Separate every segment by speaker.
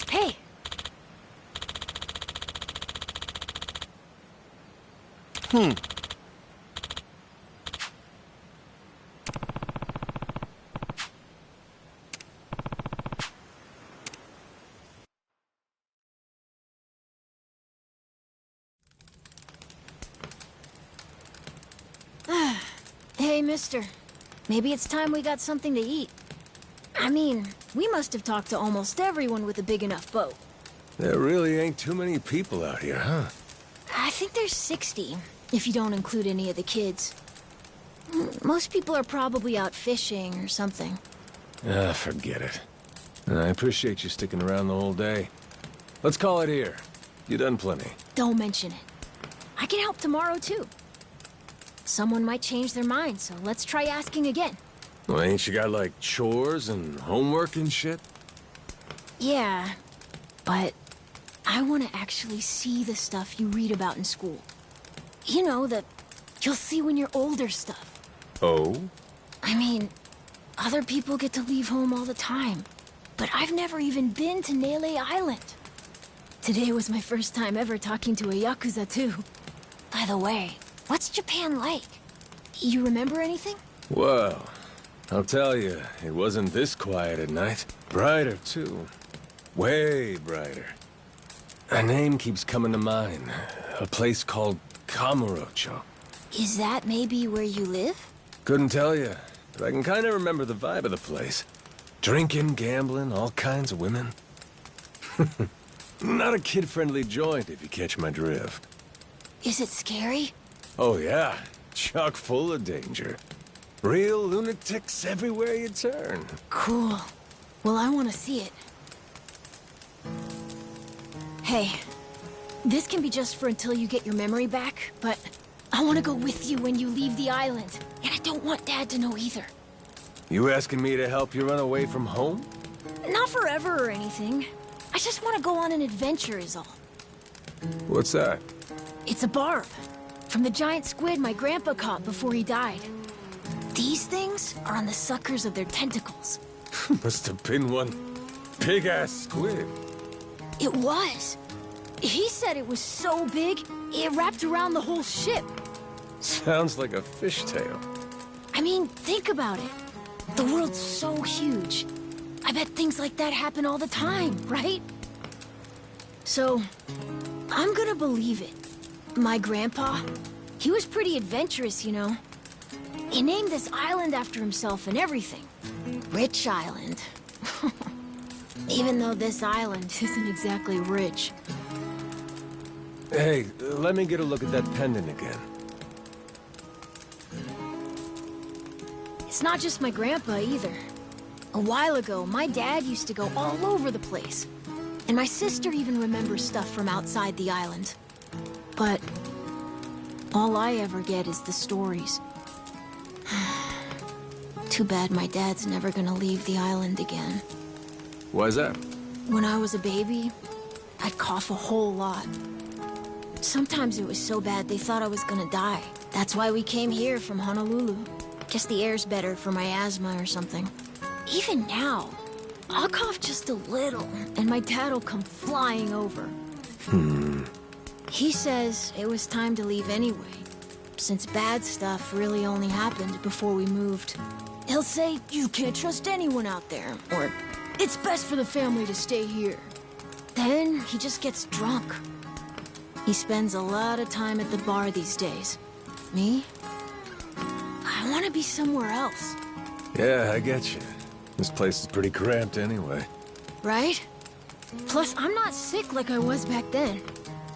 Speaker 1: Hey! Hey, mister. Maybe it's time we got something to eat. I mean, we must have talked to almost everyone with a big enough boat.
Speaker 2: There really ain't too many people out here, huh?
Speaker 1: I think there's 60, if you don't include any of the kids. Most people are probably out fishing or something.
Speaker 2: Ah, forget it. I appreciate you sticking around the whole day. Let's call it here. You done plenty.
Speaker 1: Don't mention it. I can help tomorrow, too. Someone might change their mind, so let's try asking again.
Speaker 2: Well, ain't you got, like, chores and homework and shit?
Speaker 1: Yeah, but I want to actually see the stuff you read about in school. You know, that you'll see when you're older stuff.
Speaker 2: Oh?
Speaker 1: I mean, other people get to leave home all the time, but I've never even been to Nele Island. Today was my first time ever talking to a Yakuza, too. By the way, what's Japan like? You remember anything?
Speaker 2: Well, I'll tell you, it wasn't this quiet at night. Brighter, too. Way brighter. A name keeps coming to mind. A place called Kamurocho.
Speaker 1: Is that maybe where you live?
Speaker 2: Couldn't tell you, but I can kind of remember the vibe of the place. Drinking, gambling, all kinds of women. Not a kid-friendly joint, if you catch my drift.
Speaker 1: Is it scary?
Speaker 2: Oh yeah, chock full of danger. Real lunatics everywhere you turn.
Speaker 1: Cool. Well, I want to see it. Hey, this can be just for until you get your memory back, but I want to go with you when you leave the island. And I don't want Dad to know either.
Speaker 2: You asking me to help you run away from home?
Speaker 1: Not forever or anything. I just want to go on an adventure is all.
Speaker 2: What's that?
Speaker 1: It's a barb. From the giant squid my grandpa caught before he died. These things are on the suckers of their tentacles.
Speaker 2: Must have been one big-ass squid.
Speaker 1: It was. He said it was so big, it wrapped around the whole ship.
Speaker 2: Sounds like a fishtail.
Speaker 1: I mean, think about it. The world's so huge. I bet things like that happen all the time, right? So, I'm gonna believe it. My grandpa, he was pretty adventurous, you know. He named this island after himself and everything. Rich Island. Even though this island isn't exactly rich.
Speaker 2: Hey, let me get a look at that pendant again.
Speaker 1: It's not just my grandpa either. A while ago, my dad used to go all over the place. And my sister even remembers stuff from outside the island. But all I ever get is the stories. Too bad my dad's never gonna leave the island again.
Speaker 2: Why's that?
Speaker 1: When I was a baby, I'd cough a whole lot. Sometimes it was so bad they thought I was gonna die. That's why we came here from Honolulu. Guess the air's better for my asthma or something. Even now, I'll cough just a little, and my dad'll come flying over. He says it was time to leave anyway, since bad stuff really only happened before we moved. He'll say, you can't trust anyone out there, or it's best for the family to stay here. Then he just gets drunk. He spends a lot of time at the bar these days. Me? I want to be somewhere else.
Speaker 2: Yeah, I get you. This place is pretty cramped anyway.
Speaker 1: Right? Plus, I'm not sick like I was back then.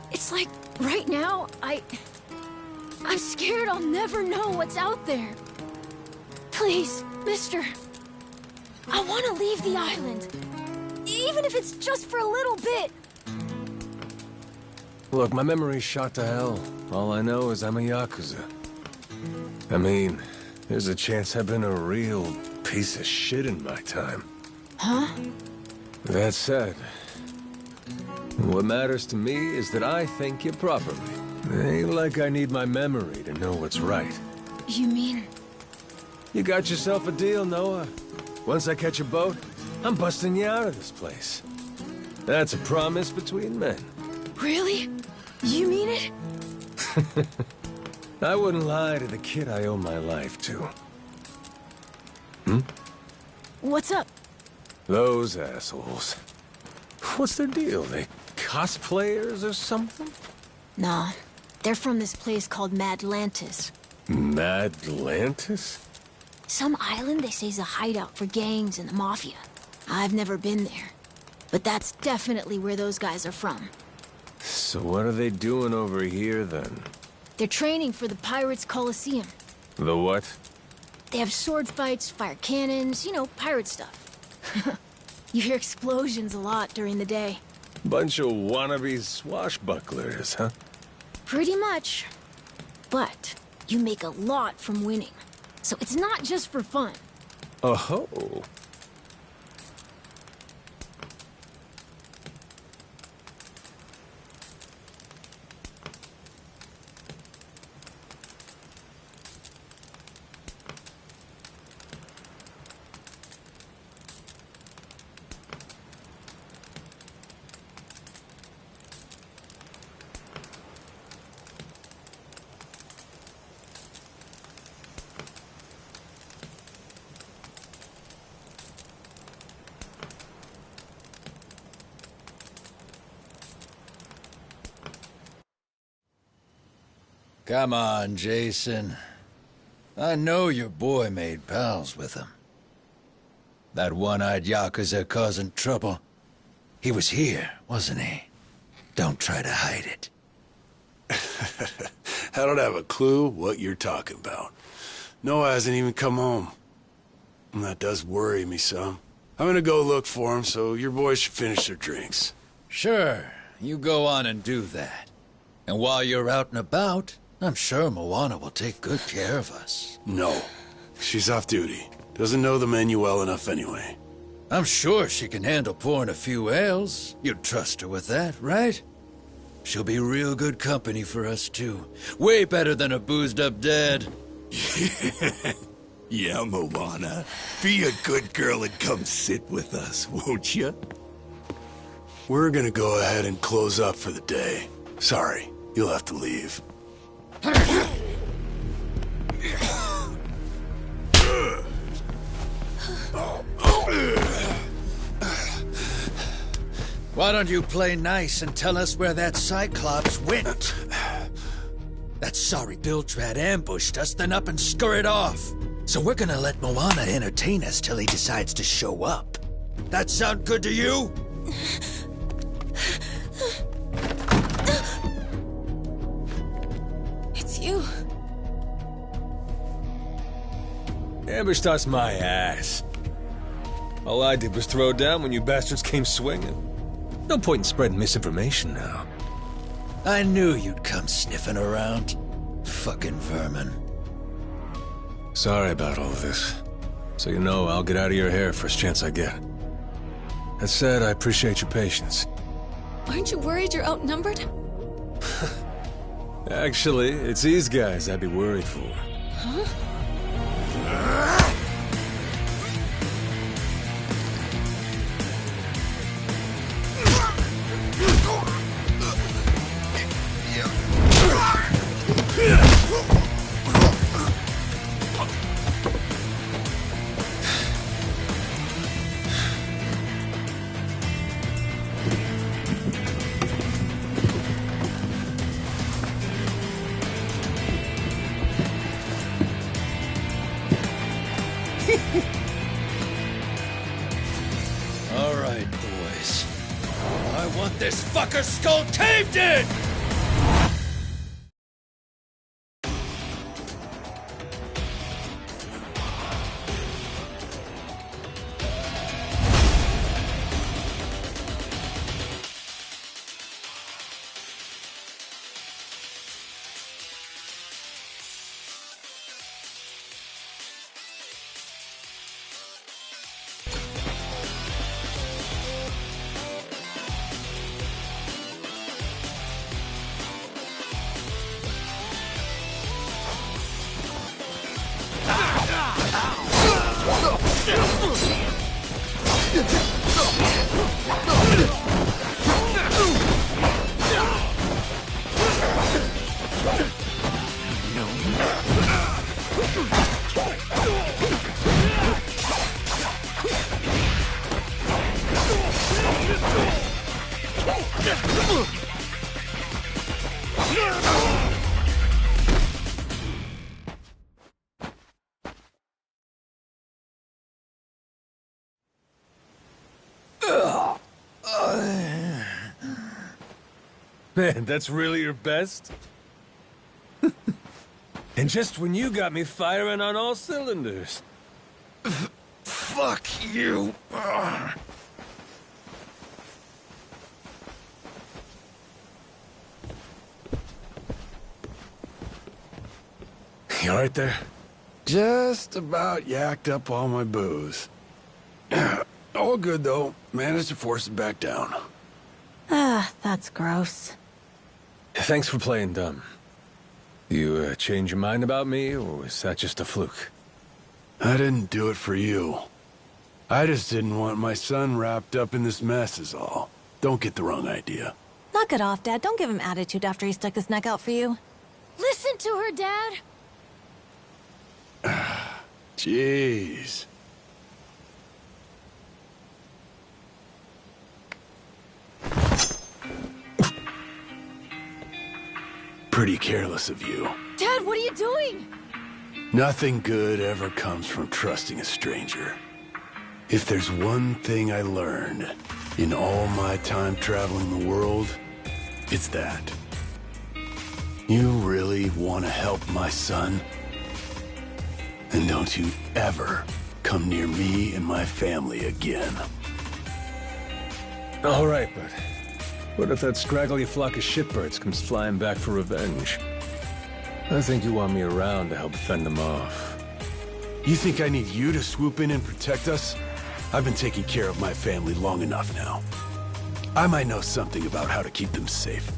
Speaker 1: It's like, right now, I'm scared I'll never know what's out there. Please, mister. I want to leave the island. Even if it's just for a little bit.
Speaker 2: Look, my memory's shot to hell. All I know is I'm a Yakuza. I mean, there's a chance I've been a real piece of shit in my time.
Speaker 1: Huh?
Speaker 2: That said, what matters to me is that I think you properly. It ain't like I need my memory to know what's right.
Speaker 1: You mean?
Speaker 2: You got yourself a deal, Noah. Once I catch a boat, I'm busting you out of this place. That's a promise between men.
Speaker 1: Really? You mean it?
Speaker 2: I wouldn't lie to the kid I owe my life to.
Speaker 1: What's up?
Speaker 2: Those assholes. What's their deal? They cosplayers or something?
Speaker 1: Nah. They're from this place called Madlantis.
Speaker 2: Madlantis?
Speaker 1: Some island they say's a hideout for gangs and the mafia. I've never been there. But that's definitely where those guys are from.
Speaker 2: So what are they doing over here, then?
Speaker 1: They're training for the Pirates Coliseum.
Speaker 2: The what?
Speaker 1: They have sword fights, fire cannons, you know, pirate stuff. You hear explosions a lot during the day.
Speaker 2: Bunch of wannabe swashbucklers, huh?
Speaker 1: Pretty much. But you make a lot from winning. So it's not just for fun.
Speaker 2: Oh-ho.
Speaker 3: Come on, Jason. I know your boy made pals with him. That one-eyed Yakuza causing trouble. He was here, wasn't he? Don't try to hide it.
Speaker 4: I don't have a clue what you're talking about. Noah hasn't even come home. And that does worry me some. I'm gonna go look for him, so your boys should finish their drinks.
Speaker 3: Sure, you go on and do that. And while you're out and about, I'm sure Moana will take good care of us.
Speaker 4: No. She's off duty. Doesn't know the menu well enough anyway.
Speaker 3: I'm sure she can handle pouring a few ales. You'd trust her with that, right? She'll be real good company for us, too. Way better than a boozed-up dad.
Speaker 5: Yeah, Moana. Be a good girl and come sit with us, won't you?
Speaker 4: We're gonna go ahead and close up for the day. Sorry, you'll have to leave.
Speaker 3: Why don't you play nice and tell us where that Cyclops went? That sorry Biltrad ambushed us, then up and scurried off. So we're gonna let Moana entertain us till he decides to show up. That sound good to you?
Speaker 1: It's you.
Speaker 2: Ambushed us my ass. All I did was throw down when you bastards came swinging. No point in spreading misinformation now.
Speaker 3: I knew you'd come sniffing around. Fucking vermin.
Speaker 2: Sorry about all this. So you know I'll get out of your hair first chance I get. That said, I appreciate your patience.
Speaker 6: Aren't you worried you're outnumbered?
Speaker 2: Actually, it's these guys I'd be worried for.
Speaker 6: Huh?
Speaker 3: All right, boys. I want this fucker skull caved in!
Speaker 2: Man, that's really your best? And just when you got me firing on all cylinders.
Speaker 5: Fuck you.
Speaker 2: You alright there?
Speaker 4: Just about yacked up all my booze. All good, though. Managed to force it back down.
Speaker 1: Ah, that's gross.
Speaker 2: Thanks for playing dumb. You change your mind about me, or was that just a fluke?
Speaker 4: I didn't do it for you. I just didn't want my son wrapped up in this mess is all. Don't get the wrong idea.
Speaker 6: Knock it off, Dad. Don't give him attitude after he stuck his neck out for you.
Speaker 1: Listen to her, Dad.
Speaker 4: Jeez. Pretty careless of you.
Speaker 1: Dad, what are you doing?
Speaker 4: Nothing good ever comes from trusting a stranger. If there's one thing I learned in all my time traveling the world, it's that. You really want to help my son? And don't you ever come near me and my family again.
Speaker 2: All right, but what if that scraggly flock of shitbirds comes flying back for revenge? I think you want me around to help fend them off.
Speaker 4: You think I need you to swoop in and protect us? I've been taking care of my family long enough now. I might know something about how to keep them safe.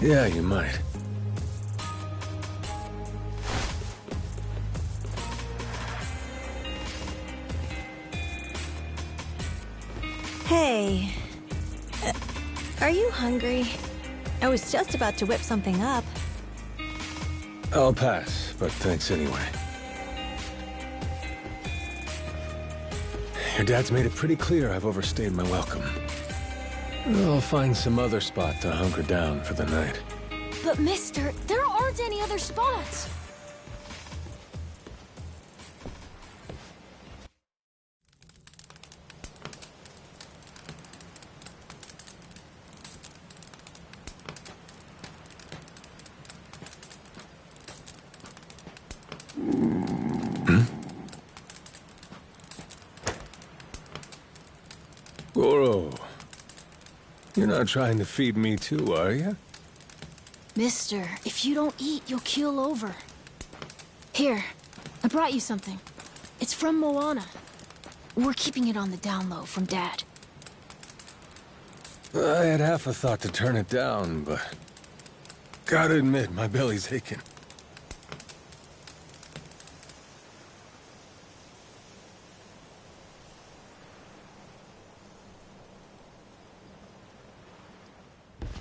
Speaker 2: Yeah, you might.
Speaker 6: Hey. Are you hungry? I was just about to whip something up.
Speaker 2: I'll pass, but thanks anyway. Your dad's made it pretty clear I've overstayed my welcome. I'll find some other spot to hunker down for the night.
Speaker 1: But mister, there aren't any other spots.
Speaker 2: Goro, you're not trying to feed me too, are you?
Speaker 1: Mister, if you don't eat, you'll keel over. Here, I brought you something. It's from Moana. We're keeping it on the down low from Dad.
Speaker 2: I had half a thought to turn it down, but... gotta admit, my belly's aching.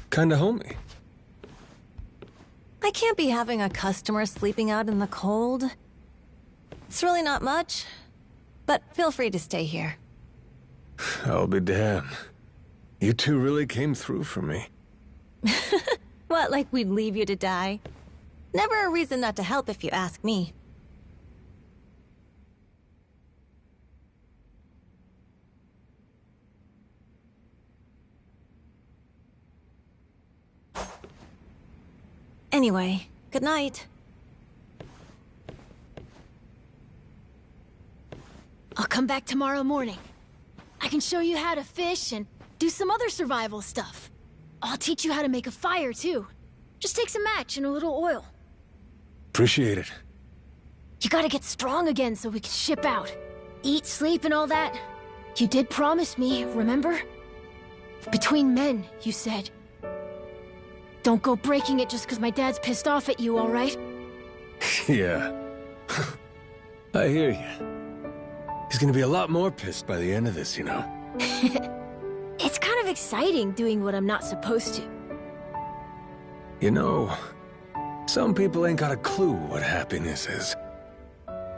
Speaker 2: Kinda homey.
Speaker 6: I can't be having a customer sleeping out in the cold. It's really not much, but feel free to stay here.
Speaker 2: I'll be damned. You two really came through for me.
Speaker 6: What, like we'd leave you to die? Never a reason not to help if you ask me. Anyway, good night.
Speaker 1: I'll come back tomorrow morning. I can show you how to fish and do some other survival stuff. I'll teach you how to make a fire, too. Just takes a match and a little oil.
Speaker 2: Appreciate it.
Speaker 1: You gotta get strong again so we can ship out. Eat, sleep, and all that. You did promise me, remember? Between men, you said. Don't go breaking it just because my dad's pissed off at you, all right?
Speaker 2: Yeah. I hear you. He's gonna be a lot more pissed by the end of this, you know.
Speaker 1: It's kind of exciting doing what I'm not supposed to.
Speaker 2: You know, some people ain't got a clue what happiness is.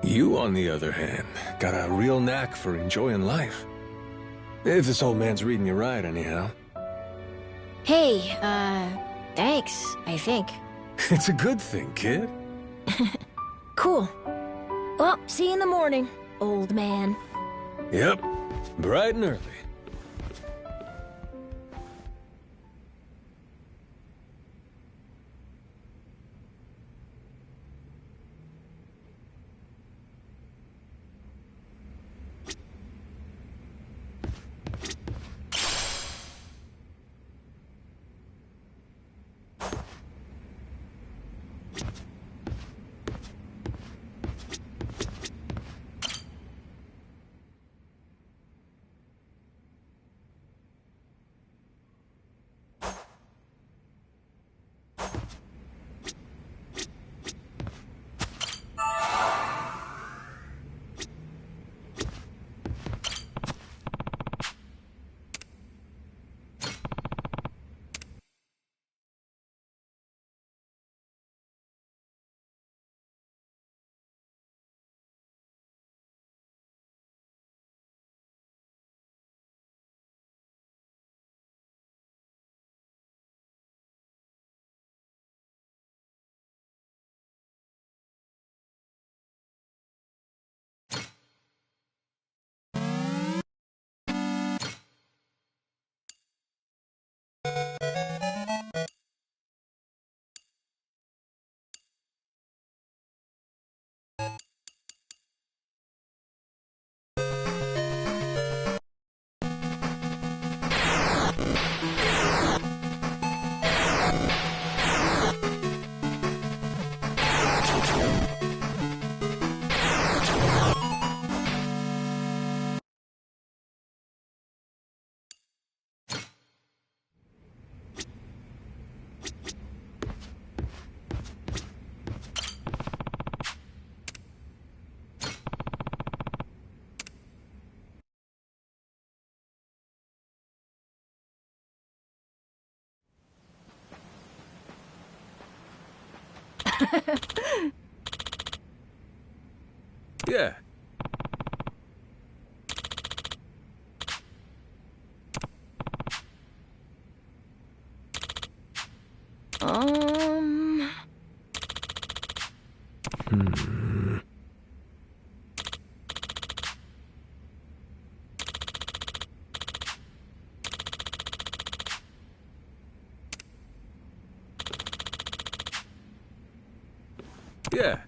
Speaker 2: You, on the other hand, got a real knack for enjoying life. If this old man's reading you right, anyhow.
Speaker 1: Hey, thanks, I think.
Speaker 2: It's a good thing, kid.
Speaker 1: Cool. Well, see you in the morning, old man.
Speaker 2: Yep, bright and early. Yeah.
Speaker 1: Um...
Speaker 2: Yeah.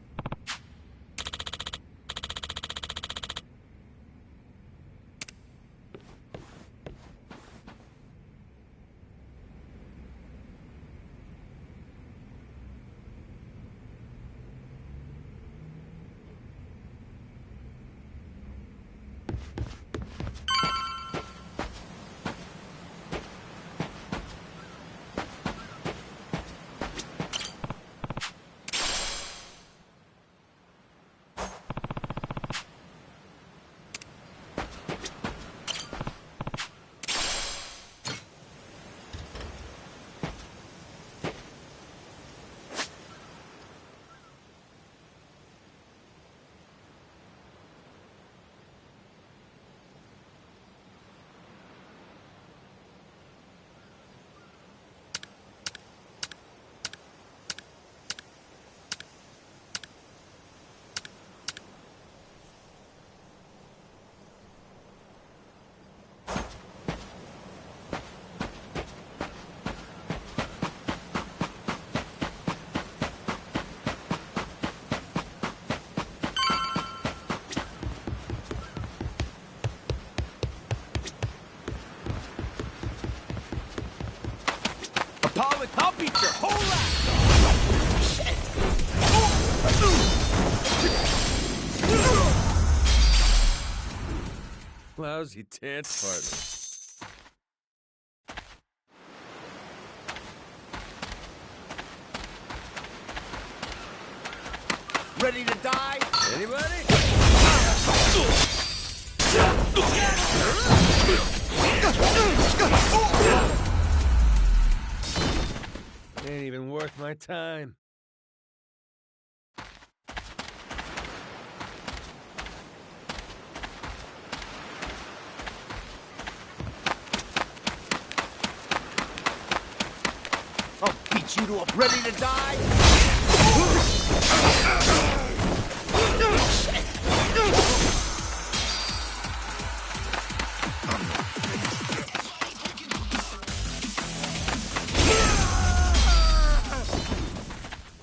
Speaker 7: I'll beat your whole ass!
Speaker 2: Lousy dance partner.
Speaker 7: Ready to die?
Speaker 2: Anybody? Ain't even worth my time.
Speaker 7: I'll beat you to a ready to die?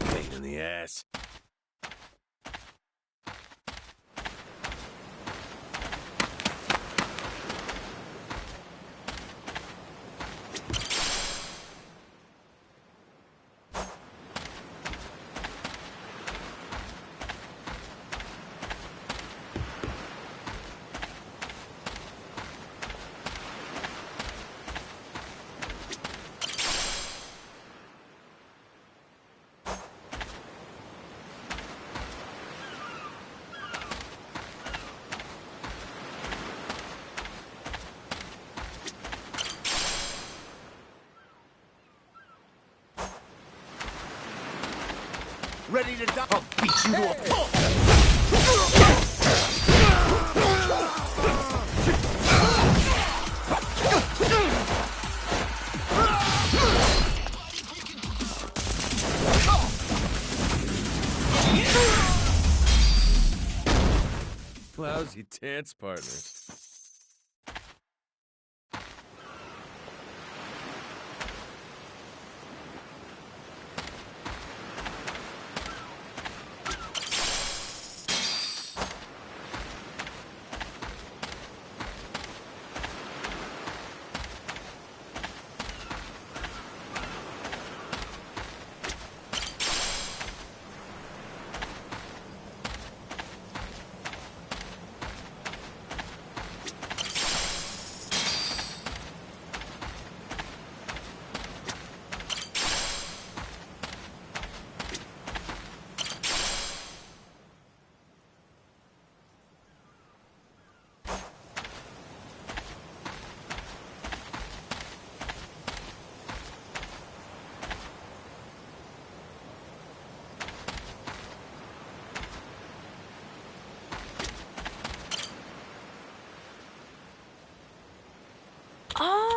Speaker 2: Pain in the ass.
Speaker 7: Ready to die? I'll beat you to a pulp!
Speaker 2: Lousy dance partners.
Speaker 1: Oh.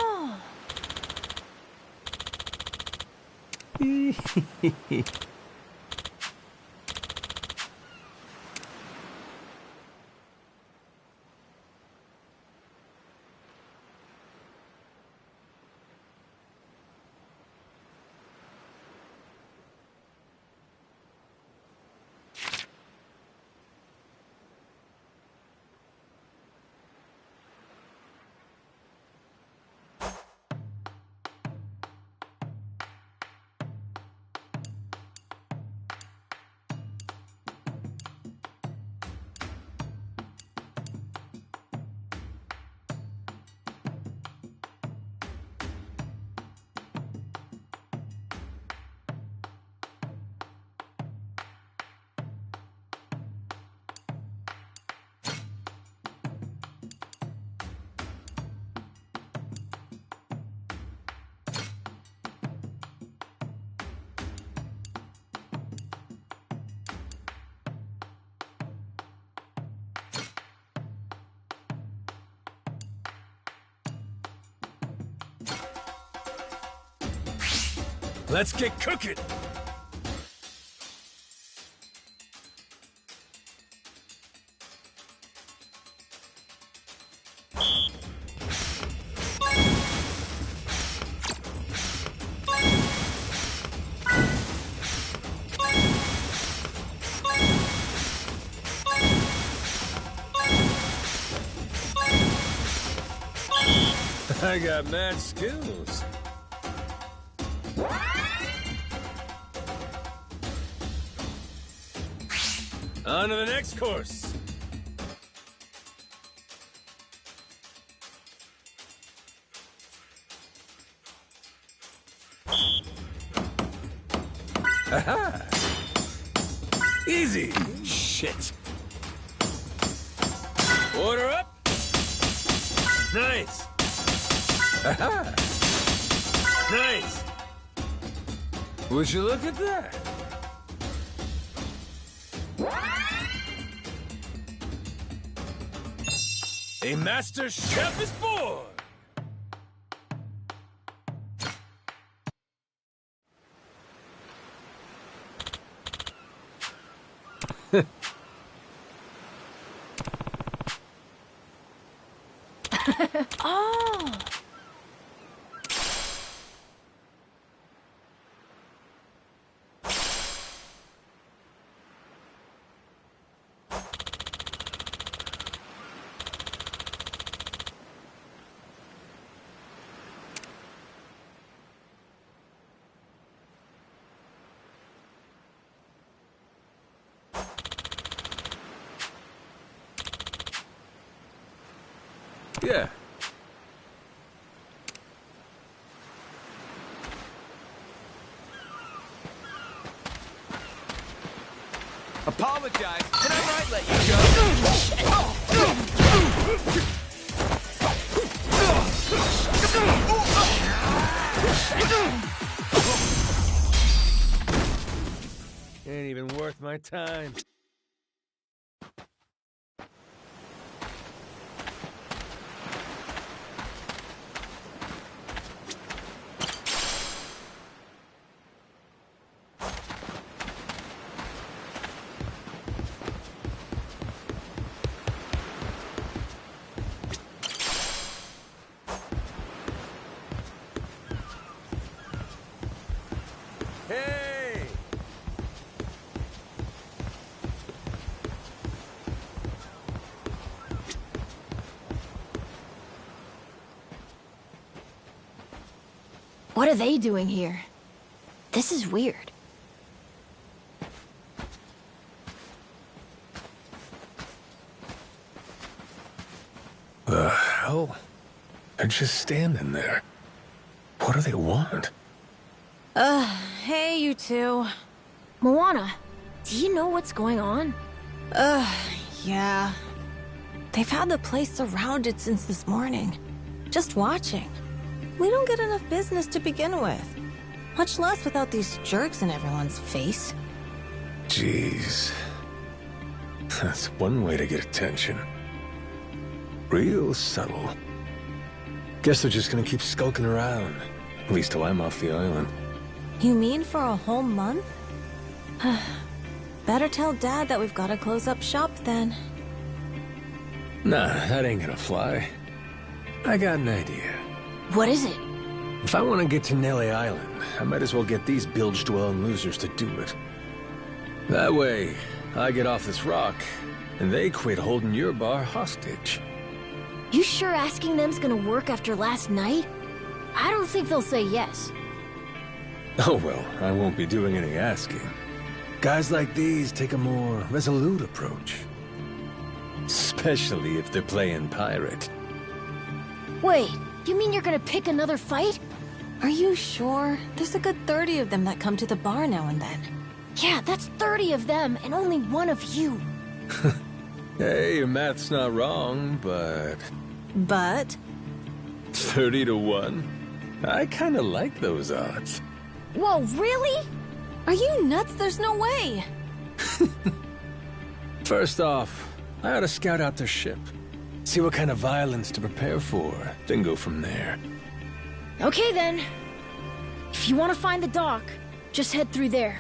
Speaker 2: Let's get cooking! I got mad skills. On to the next course. Aha! Easy. Shit. Order up. Nice. Aha! Nice. Would you look at that? A master chef is born!
Speaker 1: Oh!
Speaker 2: Yeah.
Speaker 7: Apologize. Can I right let you go?
Speaker 2: Ain't even worth my time. Hey!
Speaker 1: What are they doing here? This is weird.
Speaker 2: The hell? They're just standing there. What do they want?
Speaker 6: Hey, you two.
Speaker 1: Moana, do you know what's going on?
Speaker 6: Yeah. They've had the place surrounded since this morning. Just watching. We don't get enough business to begin with. Much less without these jerks in everyone's face.
Speaker 2: Jeez. That's one way to get attention. Real subtle. Guess they're just gonna keep skulking around. At least till I'm off the island.
Speaker 6: You mean for a whole month? Better tell Dad that we've got to close up shop then.
Speaker 2: Nah, that ain't gonna fly. I got an idea.
Speaker 1: What is it?
Speaker 2: If I want to get to Nelly Island, I might as well get these bilge-dwelling losers to do it. That way, I get off this rock, and they quit holding your bar hostage.
Speaker 1: You sure asking them's gonna work after last night? I don't think they'll say yes.
Speaker 2: Oh well, I won't be doing any asking. Guys like these take a more resolute approach. Especially if they're playing pirate.
Speaker 1: Wait, you mean you're gonna pick another fight?
Speaker 6: Are you sure? There's a good 30 of them that come to the bar now and then.
Speaker 1: Yeah, that's 30 of them and only one of you.
Speaker 2: Hey, your math's not wrong, but...
Speaker 6: But?
Speaker 2: 30 to 1? I kinda like those odds.
Speaker 1: Whoa, really?
Speaker 6: Are you nuts? There's no way.
Speaker 2: First off, I ought to scout out their ship. See what kind of violence to prepare for, then go from there.
Speaker 1: Okay then. If If you want to find the dock, just head through there.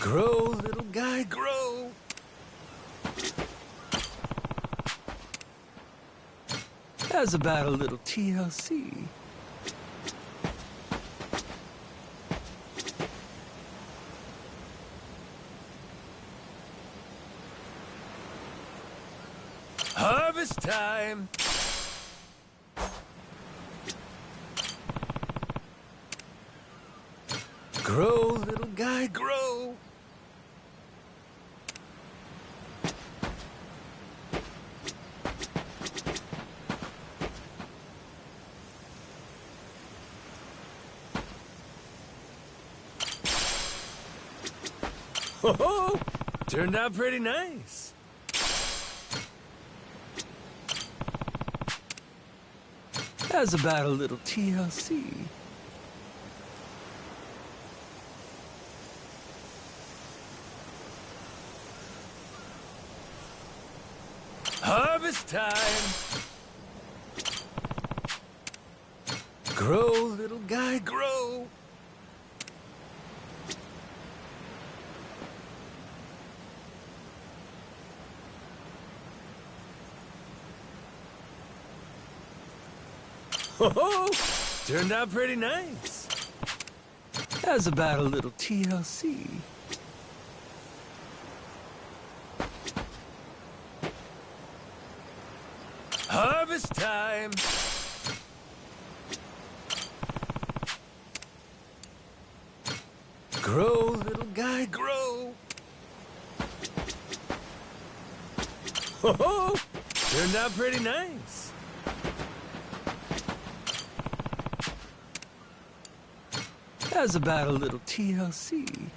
Speaker 2: Grow, little guy, grow. How's about a little TLC? Harvest time! Grow, little guy, grow. Oh, turned out pretty nice. How's about a little TLC? Harvest time! Grow, little guy, grow. Oh, turned out pretty nice. How's about a little TLC? Harvest time! Grow, little guy, grow. Oh, turned out pretty nice. How's about a little TLC?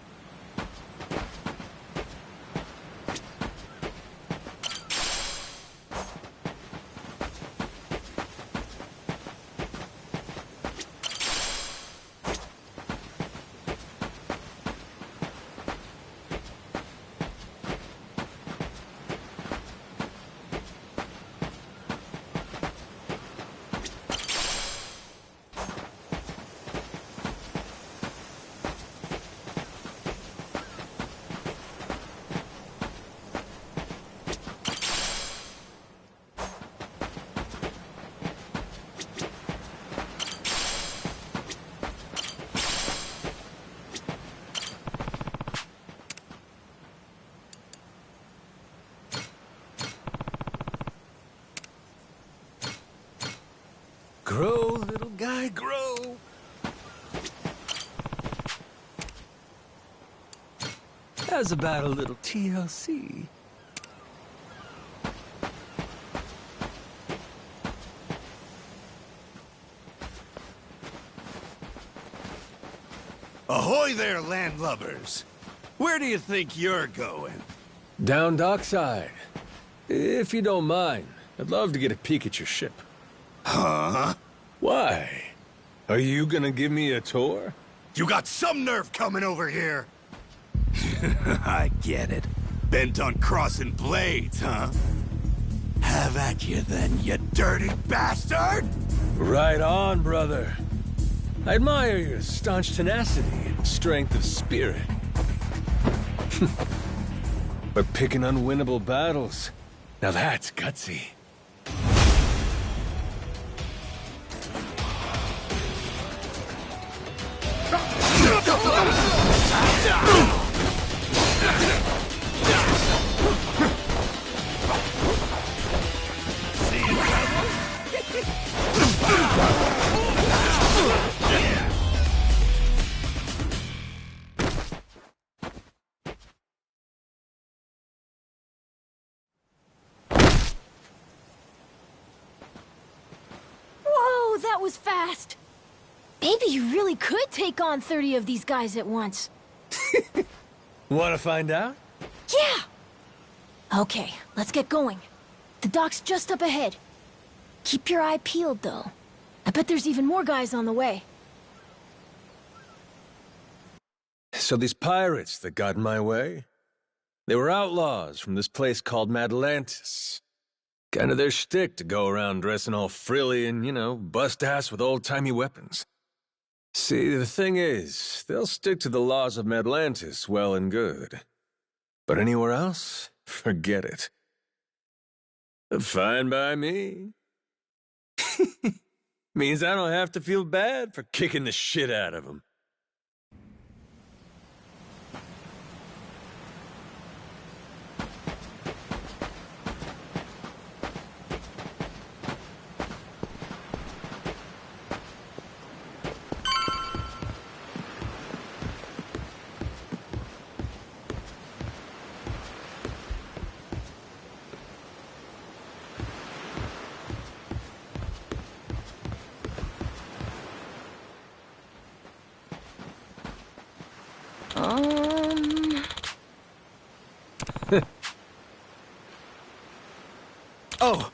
Speaker 2: guy grow. How's about a little TLC?
Speaker 5: Ahoy there, landlubbers! Where do you think you're going?
Speaker 2: Down dockside. If you don't mind, I'd love to get a peek at your ship.
Speaker 5: Huh?
Speaker 2: Why? Are you gonna give me a tour?
Speaker 5: You got some nerve coming over here! I get it. Bent on crossing blades, huh? Have at you then, you dirty bastard!
Speaker 2: Right on, brother. I admire your staunch tenacity and strength of spirit. But picking unwinnable battles, now that's gutsy.
Speaker 1: Whoa, that was fast! Maybe you really could take on 30 of these guys at once.
Speaker 2: Want to find out?
Speaker 1: Yeah! Okay, let's get going. The dock's just up ahead. Keep your eye peeled, though. I bet there's even more guys on the way.
Speaker 2: So these pirates that got in my way, they were outlaws from this place called Madlantis. Kind of their shtick to go around dressing all frilly and, you know, bust ass with old-timey weapons. See, the thing is, they'll stick to the laws of Madlantis well and good. But anywhere else, forget it. Fine by me. Means I don't have to feel bad for kicking the shit out of them.
Speaker 5: Oh!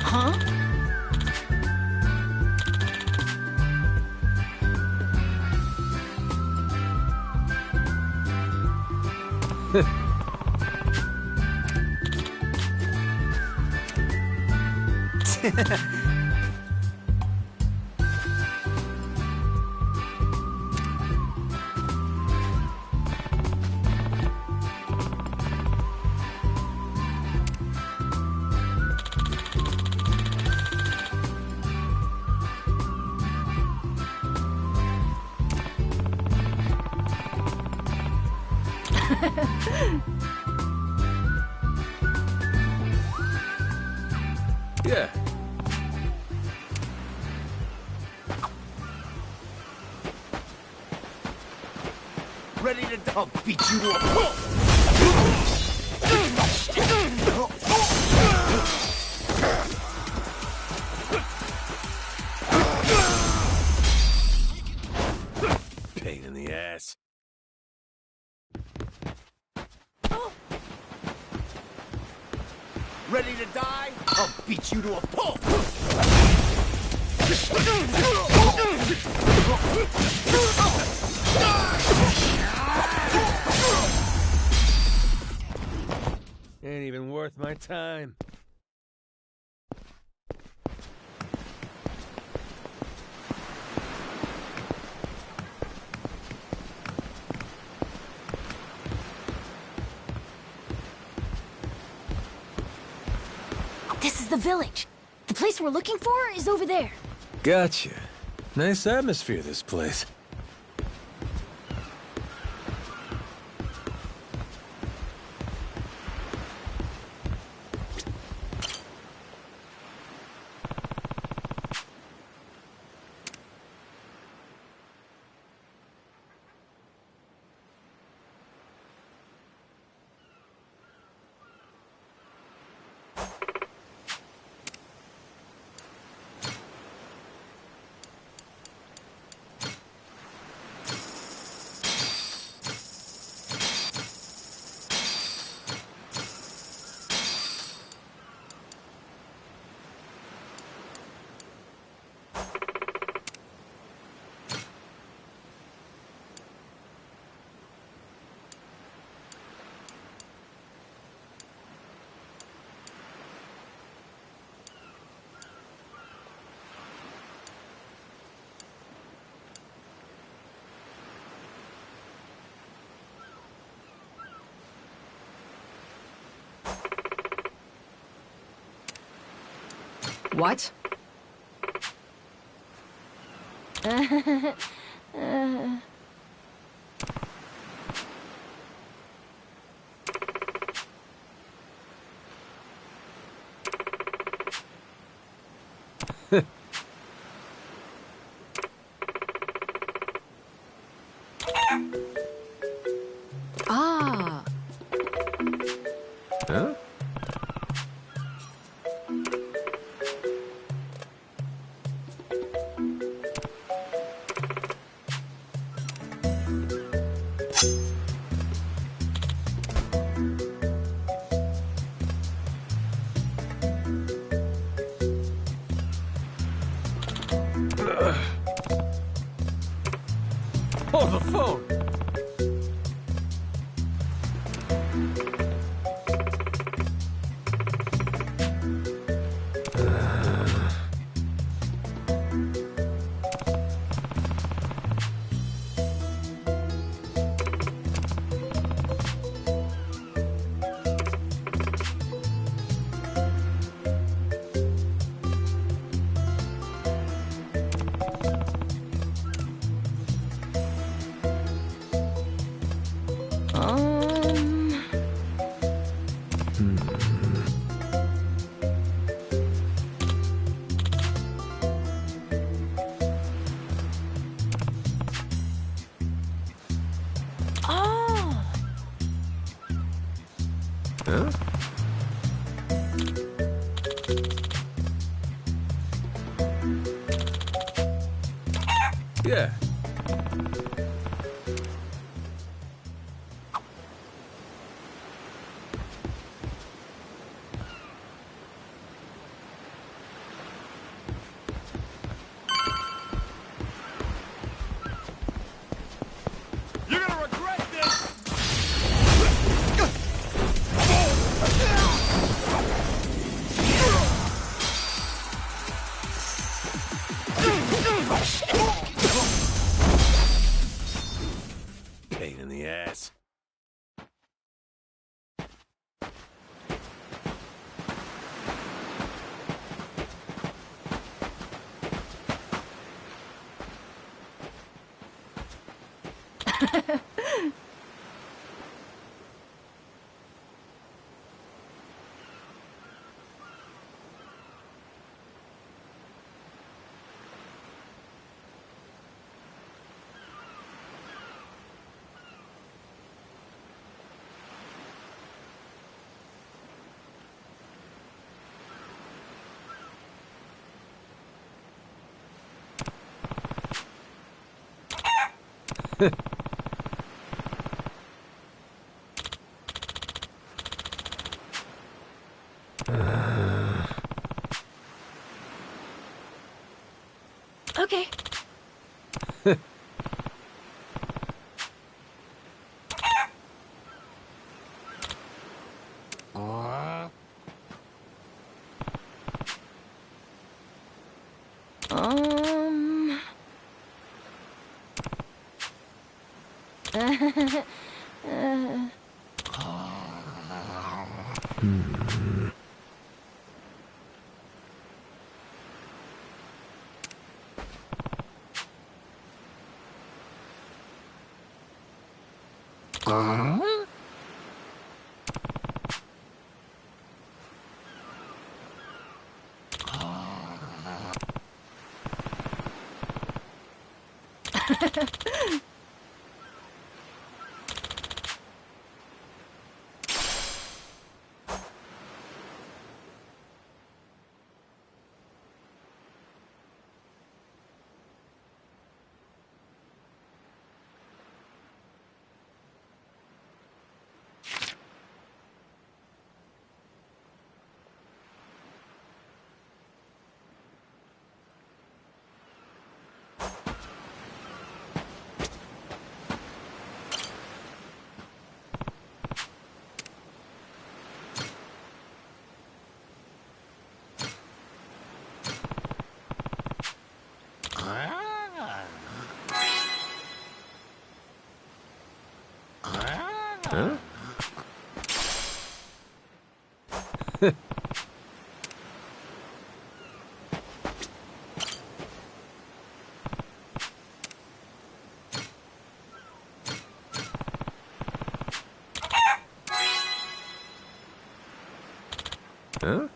Speaker 1: Huh?
Speaker 2: Yeah.
Speaker 7: Ready to I'll beat you to a pulp!
Speaker 2: Pain in the ass.
Speaker 7: Ready to die? I'll beat you to a pulp!
Speaker 2: Ain't even worth my time.
Speaker 1: This is the village. The place we're looking for is over there.
Speaker 2: Gotcha. Nice atmosphere, this place.
Speaker 1: What? Ah.
Speaker 2: Huh? Oh, the phone!
Speaker 1: Um... Oh!
Speaker 2: Huh? Yeah.
Speaker 5: You're gonna regret this!
Speaker 2: Pain in the ass.
Speaker 1: Okay.
Speaker 2: Huh? Huh?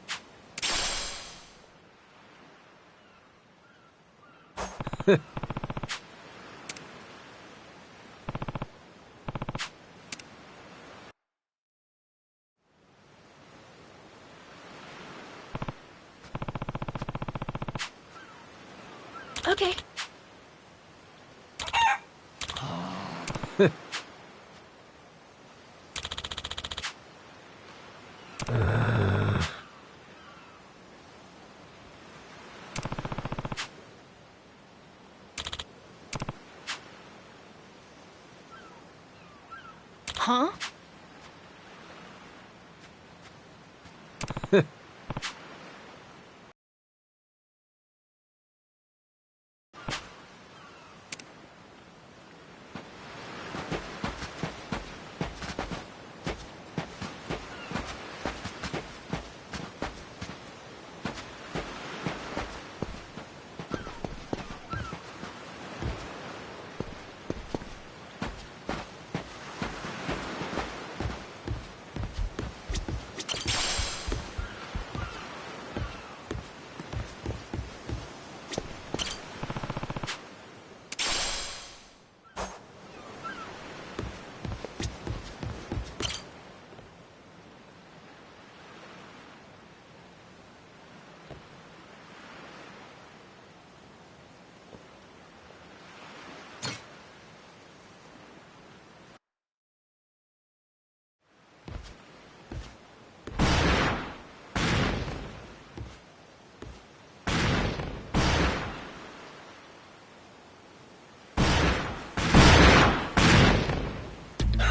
Speaker 1: Okay. Huh?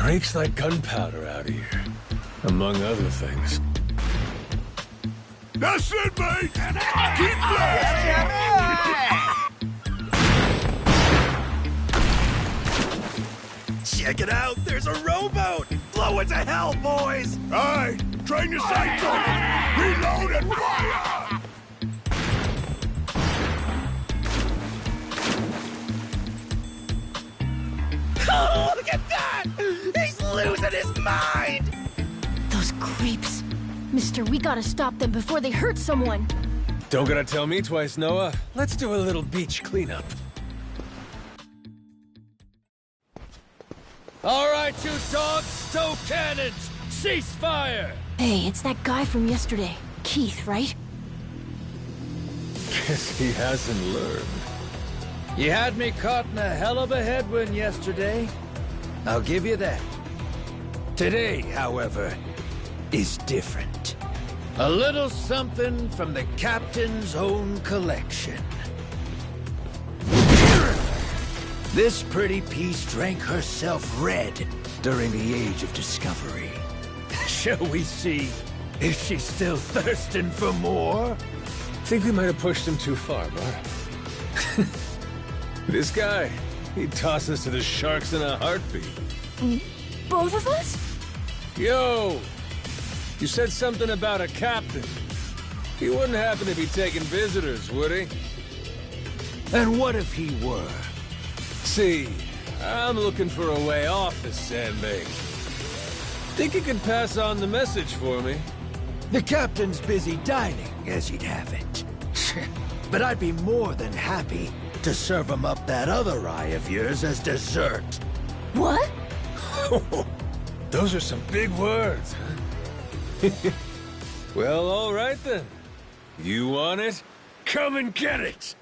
Speaker 2: Reeks like gunpowder out here, among other things.
Speaker 5: That's it, mate! Keep blasting! Check it out! There's a rowboat! Blow it to hell, boys! Aye! Train your sights on it! Reload and fire! Oh, look at that! He's losing his mind!
Speaker 1: Those creeps. Mister, we gotta stop them before they hurt someone.
Speaker 2: Don't gotta tell me twice, Noah. Let's do a little beach cleanup. All right, you dogs, stow cannons! Cease fire!
Speaker 1: Hey, it's that guy from yesterday. Keith, right?
Speaker 2: Guess he hasn't learned.
Speaker 3: You had me caught in a hell of a headwind yesterday. I'll give you that. Today, however, is different. A little something from the captain's own collection. This pretty piece drank herself red during the Age of Discovery. Shall we see if she's still thirsting for more?
Speaker 2: Think we might have pushed him too far, but... This guy, he'd toss us to the sharks in a heartbeat.
Speaker 1: Both of us?
Speaker 2: Yo! You said something about a captain. He wouldn't happen to be taking visitors, would he?
Speaker 3: And what if he were?
Speaker 2: See, I'm looking for a way off this sandbag. Think you could pass on the message for me?
Speaker 3: The captain's busy dining, as he'd have it. But I'd be more than happy to serve him up that other eye of yours as dessert.
Speaker 1: What?
Speaker 2: Those are some big words, huh? Well, all right then. You want it? Come and get it!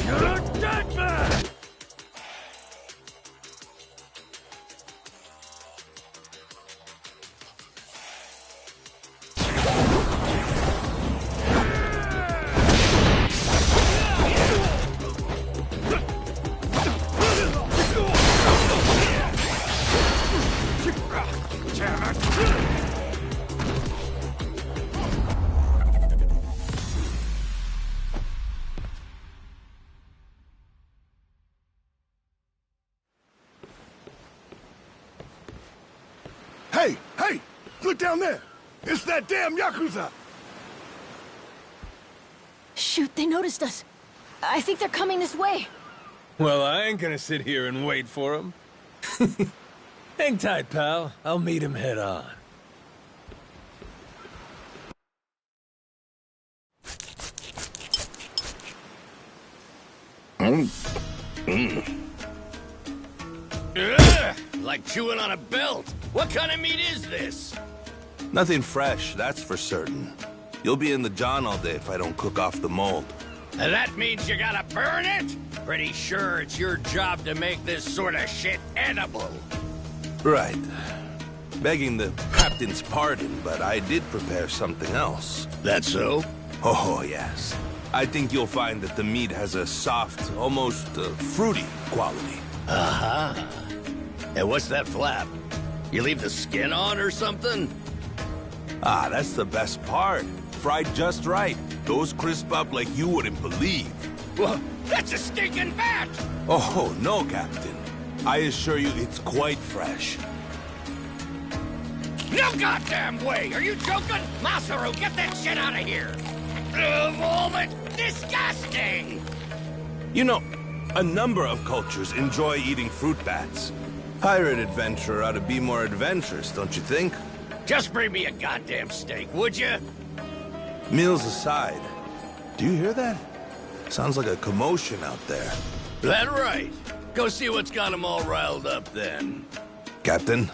Speaker 2: You're a dead man!
Speaker 5: Hey, hey! Look down there! It's that damn Yakuza!
Speaker 1: Shoot, they noticed us. I think they're coming this way.
Speaker 2: Well, I ain't gonna sit here and wait for him. Hang tight, pal. I'll meet him head on.
Speaker 7: Ugh, like chewing on a belt. What kind of meat is this?
Speaker 8: Nothing fresh, that's for certain. You'll be in the John all day if I don't cook off the mold.
Speaker 7: And that means you gotta burn it? Pretty sure it's your job to make this sort of shit edible.
Speaker 8: Right. Begging the captain's pardon, but I did prepare something else.
Speaker 7: That so?
Speaker 8: Oh, yes. I think you'll find that the meat has a soft, almost fruity quality.
Speaker 7: Uh-huh. And what's that flap? You leave the skin on or something?
Speaker 8: Ah, that's the best part. Fried just right. Those crisp up like you wouldn't believe.
Speaker 7: Well, that's a stinking bat!
Speaker 8: Oh, no, Captain. I assure you it's quite fresh.
Speaker 7: No goddamn way! Are you joking? Masaru, get that shit out of here! Of all the disgusting!
Speaker 8: You know, a number of cultures enjoy eating fruit bats. Pirate adventurer ought to be more adventurous, don't you think?
Speaker 7: Just bring me a goddamn steak, would you?
Speaker 8: Meals aside, do you hear that? Sounds like a commotion out there.
Speaker 7: That right. Go see what's got them all riled up then.
Speaker 8: Captain?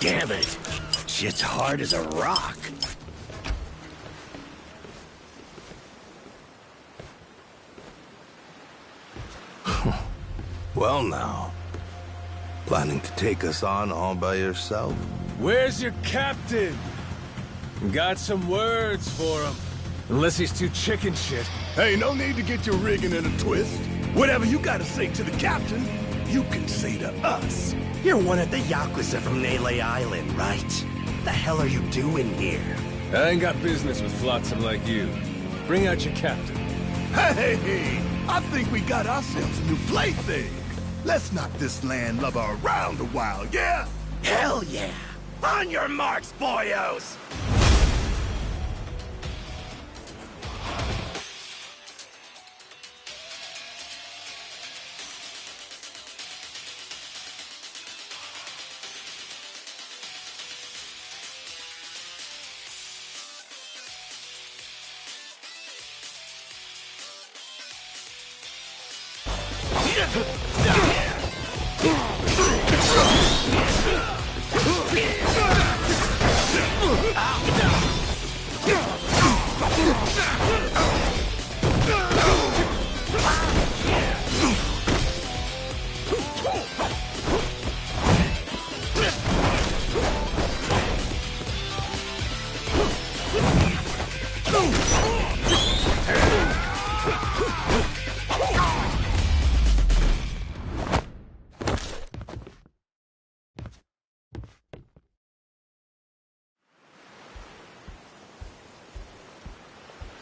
Speaker 7: Damn it. Shit's hard as a rock.
Speaker 8: Well now. Planning to take us on all by yourself?
Speaker 2: Where's your captain? Got some words for him. Unless he's too chicken shit.
Speaker 5: Hey, no need to get your rigging in a twist. Whatever you gotta say to the captain, you can say to us.
Speaker 9: You're one of the Yakuza from Nele Island, right? The hell are you doing here?
Speaker 2: I ain't got business with flotsam like you. Bring out your captain.
Speaker 5: Hey, I think we got ourselves a new plaything. Let's knock this landlubber around a while, yeah?
Speaker 9: Hell yeah! On your marks, boyos!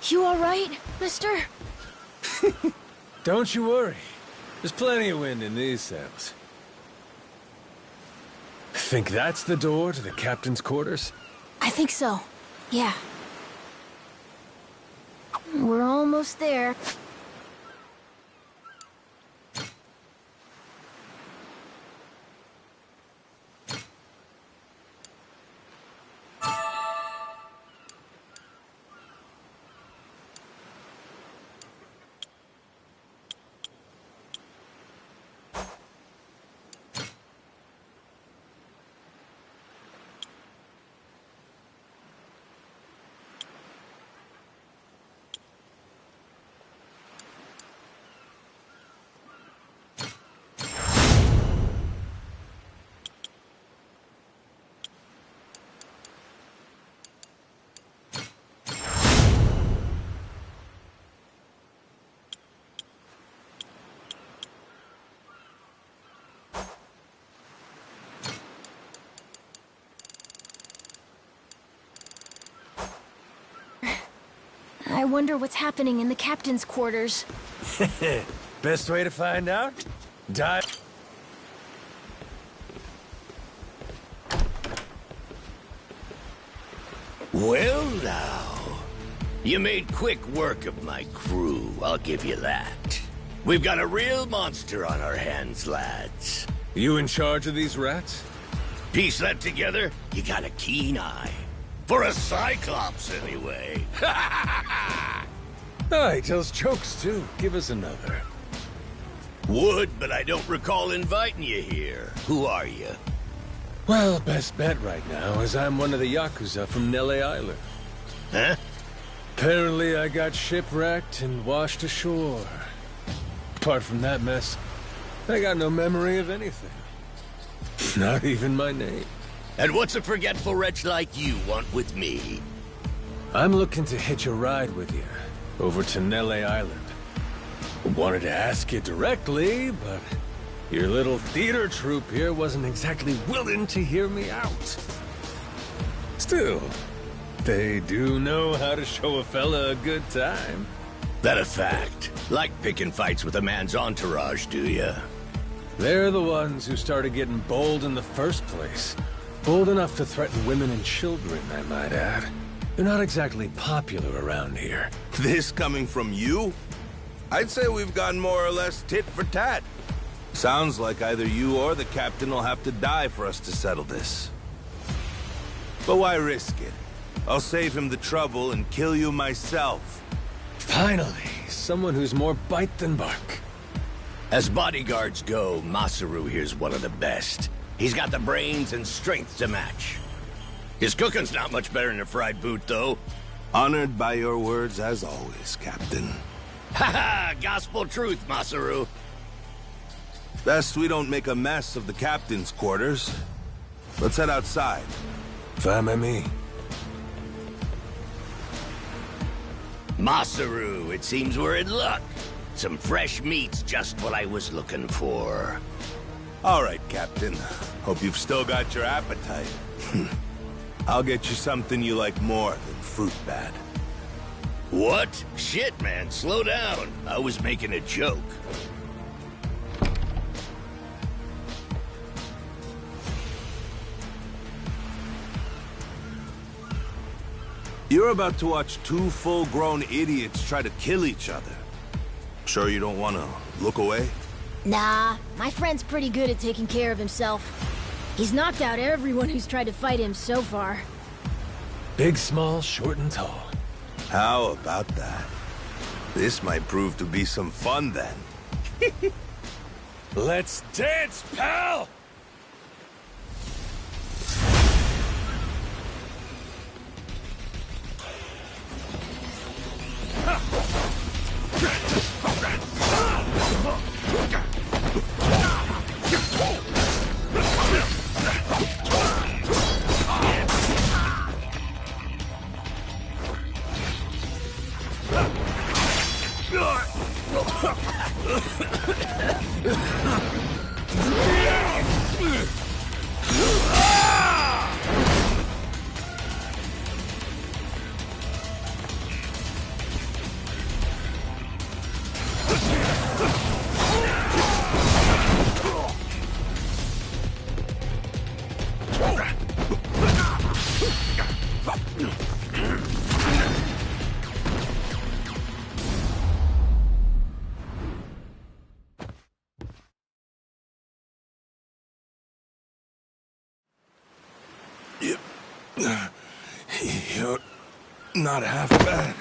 Speaker 1: You all right, mister?
Speaker 2: Don't you worry. There's plenty of wind in these sails. Think that's the door to the captain's quarters?
Speaker 1: I think so. Yeah. We're almost there. I wonder what's happening in the captain's quarters.
Speaker 2: Best way to find out? Dive.
Speaker 7: Well now, you made quick work of my crew, I'll give you that. We've got a real monster on our hands, lads.
Speaker 2: You in charge of these rats?
Speaker 7: Piece that together, you got a keen eye. For a Cyclops, anyway.
Speaker 2: Oh, he tells jokes, too. Give us another.
Speaker 7: Would, but I don't recall inviting you here. Who are you?
Speaker 2: Well, best bet right now is I'm one of the Yakuza from Nele Island.
Speaker 7: Huh?
Speaker 2: Apparently I got shipwrecked and washed ashore. Apart from that mess, I got no memory of anything. Not even my name.
Speaker 7: And what's a forgetful wretch like you want with me?
Speaker 2: I'm looking to hitch a ride with you over to Nele Island. Wanted to ask you directly, but your little theater troupe here wasn't exactly willing to hear me out. Still, they do know how to show a fella a good time.
Speaker 7: That a fact? Like picking fights with a man's entourage, do ya?
Speaker 2: They're the ones who started getting bold in the first place. Bold enough to threaten women and children, I might add. They're not exactly popular around here.
Speaker 8: This coming from you? I'd say we've gone more or less tit for tat. Sounds like either you or the captain will have to die for us to settle this. But why risk it? I'll save him the trouble and kill you myself.
Speaker 2: Finally, someone who's more bite than bark.
Speaker 7: As bodyguards go, Masaru here's one of the best. He's got the brains and strength to match. His cooking's not much better than a fried boot, though.
Speaker 8: Honored by your words as always, Captain.
Speaker 7: Ha-ha! Gospel truth, Masaru.
Speaker 8: Best we don't make a mess of the captain's quarters. Let's head outside.
Speaker 2: Fine by me.
Speaker 7: Masaru, it seems we're in luck. Some fresh meat's just what I was looking for.
Speaker 8: All right, Captain. Hope you've still got your appetite. I'll get you something you like more than fruit bat.
Speaker 7: What? Shit, man, slow down. I was making a joke.
Speaker 8: You're about to watch two full-grown idiots try to kill each other. Sure you don't want to look away?
Speaker 1: Nah, my friend's pretty good at taking care of himself. He's knocked out everyone who's tried to fight him so far.
Speaker 2: Big, small, short, and tall.
Speaker 8: How about that? This might prove to be some fun, then.
Speaker 2: Let's dance, pal!
Speaker 8: You're not half bad.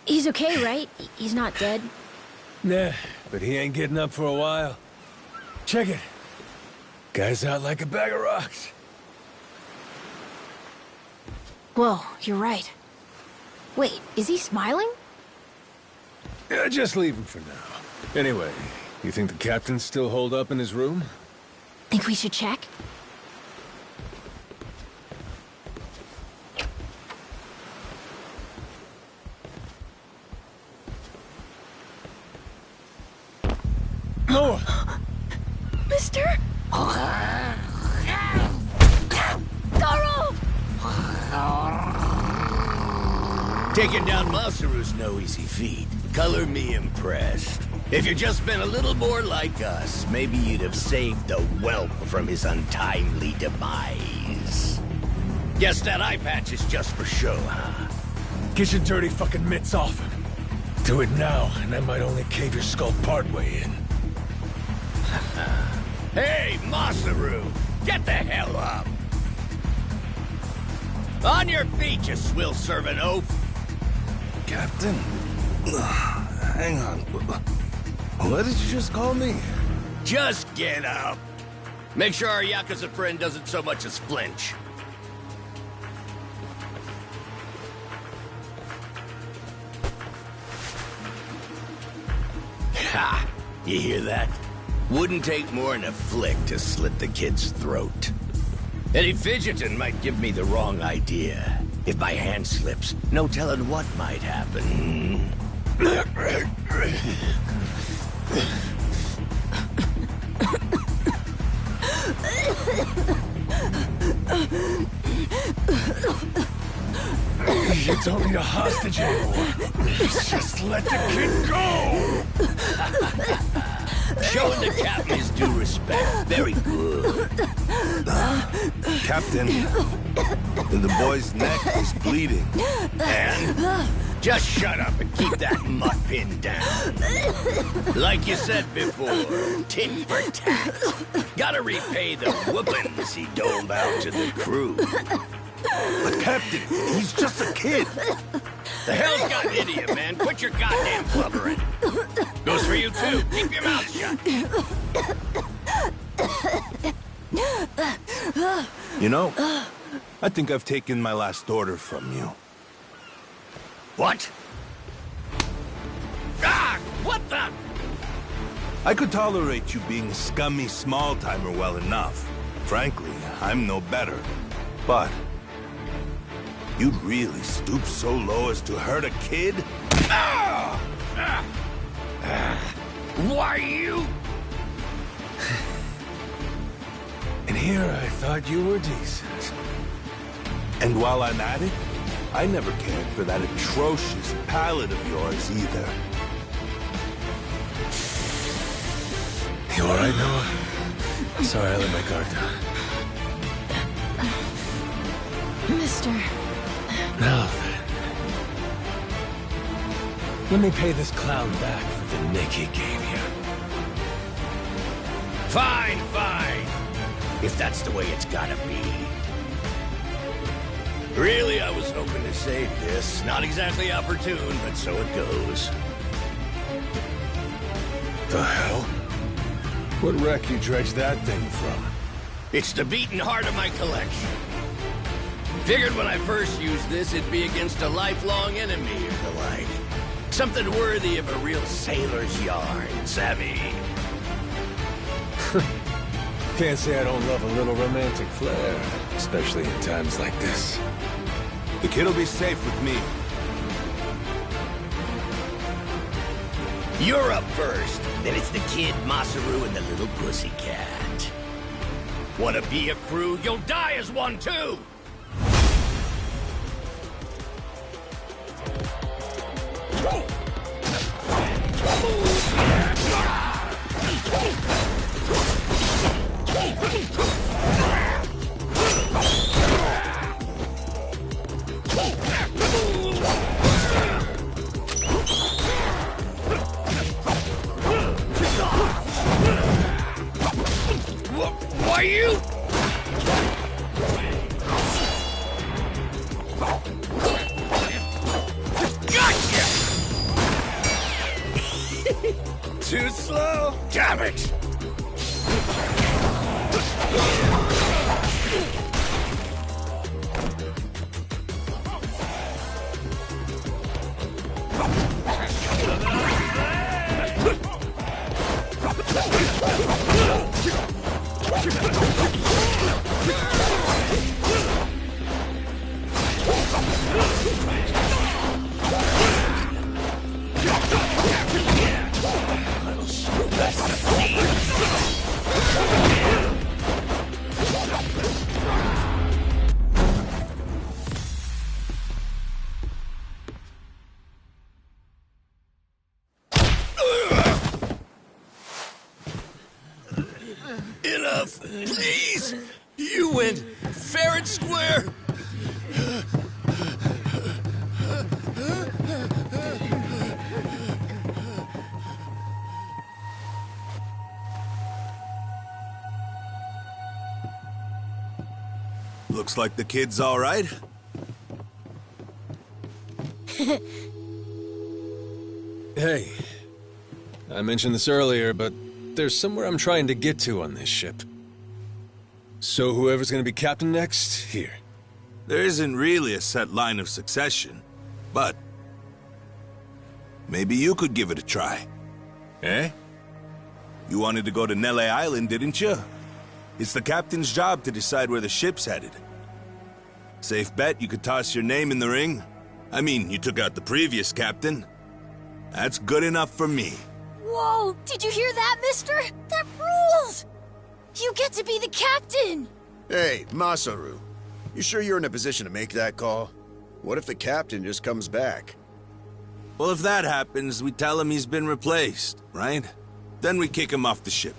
Speaker 1: He's okay, right? He's not dead?
Speaker 2: Nah, but he ain't getting up for a while. Check it. Guy's out like a bag of rocks.
Speaker 1: Whoa, you're right. Wait, is he smiling?
Speaker 2: Yeah, just leave him for now. Anyway, you think the captain's still holed up in his room?
Speaker 1: Think we should check?
Speaker 2: No!
Speaker 1: Mister? Garo!
Speaker 7: Taking down Masaru's no easy feat. Color me impressed. If you'd just been a little more like us, maybe you'd have saved the whelp from his untimely demise. Guess that eye patch is just for show, huh?
Speaker 2: Get your dirty fucking mitts off him. Do it now, and I might only cave your skull partway in.
Speaker 7: Hey, Masaru! Get the hell up! On your feet, you swill-serving oaf!
Speaker 8: Captain? Hang on. What did you just call me?
Speaker 7: Just get up! Make sure our Yakuza friend doesn't so much as flinch. Ha! You hear that? Wouldn't take more than a flick to slit the kid's throat. Any fidgeting might give me the wrong idea. If my hand slips, no telling what might happen.
Speaker 2: You don't need a hostage anymore. Just let the kid go!
Speaker 7: Showing the captain his due respect. Very good.
Speaker 8: Captain, the boy's neck is bleeding.
Speaker 7: And? Just shut up and keep that mutt pinned down. Like you said before, tit for tat. Gotta repay the whoopings he doled out to the crew.
Speaker 8: But Captain, he's just a kid.
Speaker 7: The hell's got into you, man? Quit your goddamn blubbering. Goes for you, too. Keep your mouth shut.
Speaker 8: You know, I think I've taken my last order from you.
Speaker 7: What? Ah! What the?
Speaker 8: I could tolerate you being scummy small-timer well enough. Frankly, I'm no better. But you'd really stoop so low as to hurt a kid?
Speaker 7: Why you?
Speaker 2: And here I thought you were decent.
Speaker 8: And while I'm at it, I never cared for that atrocious palate of yours either.
Speaker 2: You alright, Noah? Sorry I let my guard down.
Speaker 1: Mister...
Speaker 2: Now then. Let me pay this clown back for the nick he gave you.
Speaker 7: Fine, fine. If that's the way it's gotta be. Really, I was hoping to save this. Not exactly opportune, but so it goes.
Speaker 2: The hell? What wreck you dredged that thing from?
Speaker 7: It's the beating heart of my collection. Figured when I first used this, it'd be against a lifelong enemy or the like. Something worthy of a real sailor's yarn, savvy?
Speaker 2: Can't say I don't love a little romantic flair, especially in times like this.
Speaker 8: The kid'll be safe with me.
Speaker 7: You're up first, then it's the kid, Masaru, and the little pussycat. Wanna be a crew? You'll die as one, too! Why you?
Speaker 5: Too slow? Damn it!
Speaker 3: Enough, please! You went fair and square!
Speaker 8: Looks like the kid's all right.
Speaker 2: Hey, I mentioned this earlier, but there's somewhere I'm trying to get to on this ship. So whoever's gonna be captain next, here.
Speaker 8: There isn't really a set line of succession, but maybe you could give it a try. Eh? You wanted to go to Nele Island, didn't you? It's the captain's job to decide where the ship's headed. Safe bet you could toss your name in the ring? I mean, you took out the previous captain. That's good enough for me.
Speaker 1: Whoa, did you hear that, mister? That rules! You get to be the captain!
Speaker 10: Hey, Masaru. You sure you're in a position to make that call? What if the captain just comes back?
Speaker 8: Well, if that happens, we tell him he's been replaced, right? Then we kick him off the ship.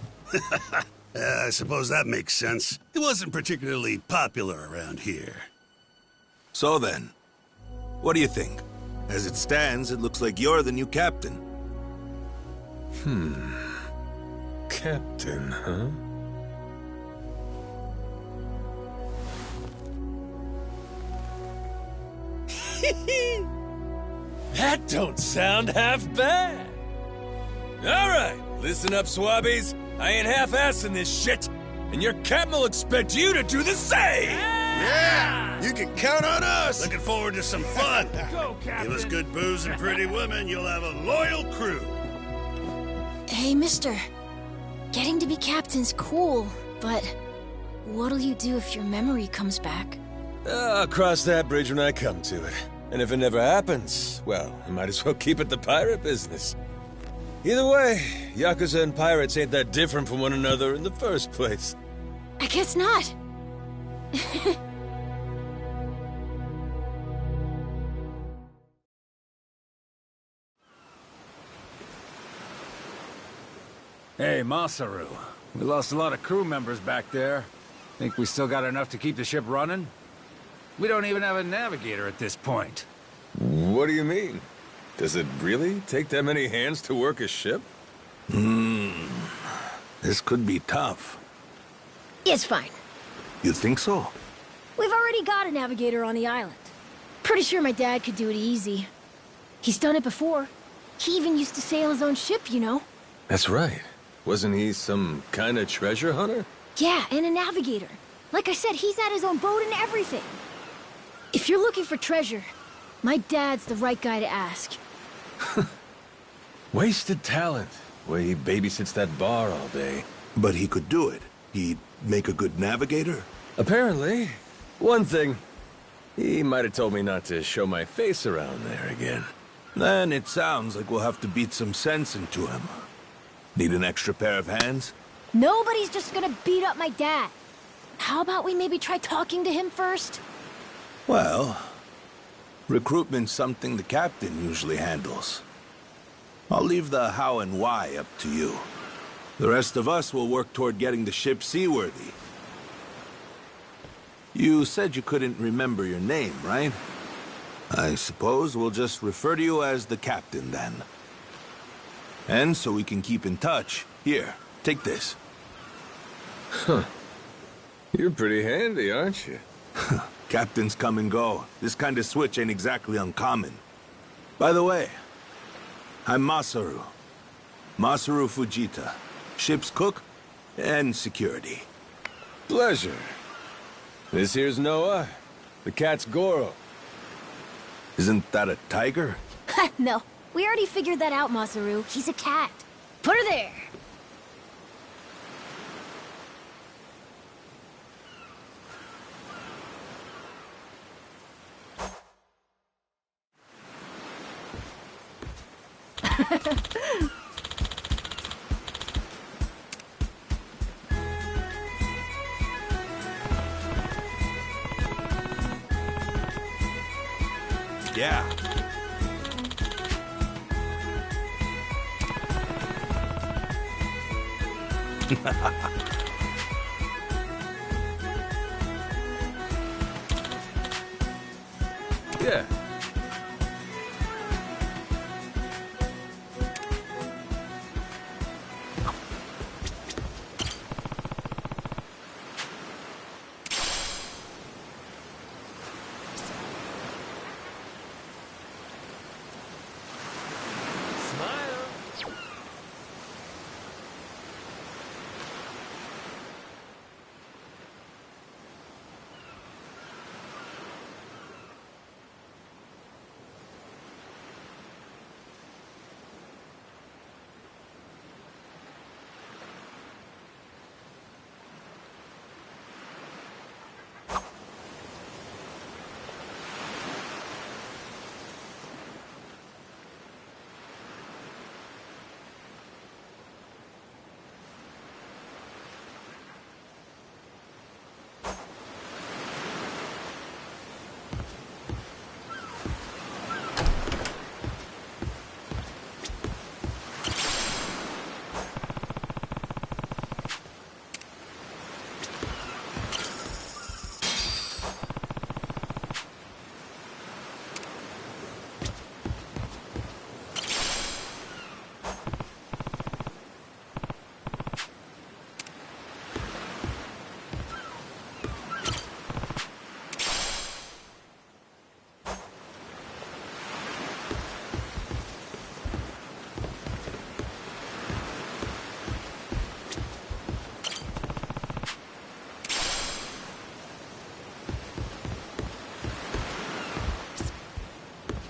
Speaker 5: I suppose that makes sense. He wasn't particularly popular around here.
Speaker 8: So then, what do you think? As it stands, it looks like you're the new captain.
Speaker 2: Captain, huh?
Speaker 3: That don't sound half bad.
Speaker 2: All right, listen up, swabbies. I ain't half-assing this shit, and your captain will expect you to do the same!
Speaker 10: Yeah! You can count on us!
Speaker 5: Looking forward to some fun. Go, Captain. Give us good booze and pretty women, you'll have a loyal crew.
Speaker 1: Hey, mister. Getting to be captain's cool, but what'll you do if your memory comes back?
Speaker 2: I'll cross that bridge when I come to it. And if it never happens, well, I might as well keep it the pirate business. Either way, Yakuza and pirates ain't that different from one another in the first place.
Speaker 1: I guess not.
Speaker 11: Hey, Masaru. We lost a lot of crew members back there. Think we still got enough to keep the ship running? We don't even have a navigator at this point.
Speaker 2: What do you mean? Does it really take that many hands to work a ship?
Speaker 8: This could be tough.
Speaker 1: It's fine.
Speaker 8: You think so?
Speaker 1: We've already got a navigator on the island. Pretty sure my dad could do it easy. He's done it before. He even used to sail his own ship, you know?
Speaker 2: That's right. Wasn't he some kind of treasure hunter?
Speaker 1: Yeah, and a navigator. Like I said, he's had his own boat and everything. If you're looking for treasure, my dad's the right guy to ask.
Speaker 2: Wasted talent. Way he babysits that bar all day.
Speaker 8: But he could do it. He'd make a good navigator.
Speaker 2: Apparently. One thing. He might have told me not to show my face around there again.
Speaker 8: Then it sounds like we'll have to beat some sense into him. Need an extra pair of hands?
Speaker 1: Nobody's just gonna beat up my dad. How about we maybe try talking to him first?
Speaker 8: Well, recruitment's something the captain usually handles. I'll leave the how and why up to you. The rest of us will work toward getting the ship seaworthy. You said you couldn't remember your name, right? I suppose we'll just refer to you as the captain, then. And so we can keep in touch, here, take this.
Speaker 2: Huh. You're pretty handy, aren't you?
Speaker 8: Captains come and go. This kind of switch ain't exactly uncommon. By the way, I'm Masaru. Masaru Fujita. Ship's cook and security.
Speaker 2: Pleasure. This here's Noah. The cat's Goro.
Speaker 8: Isn't that a tiger?
Speaker 1: No, we already figured that out, Masaru. He's a cat. Put her there.
Speaker 8: Yeah.
Speaker 2: Yeah.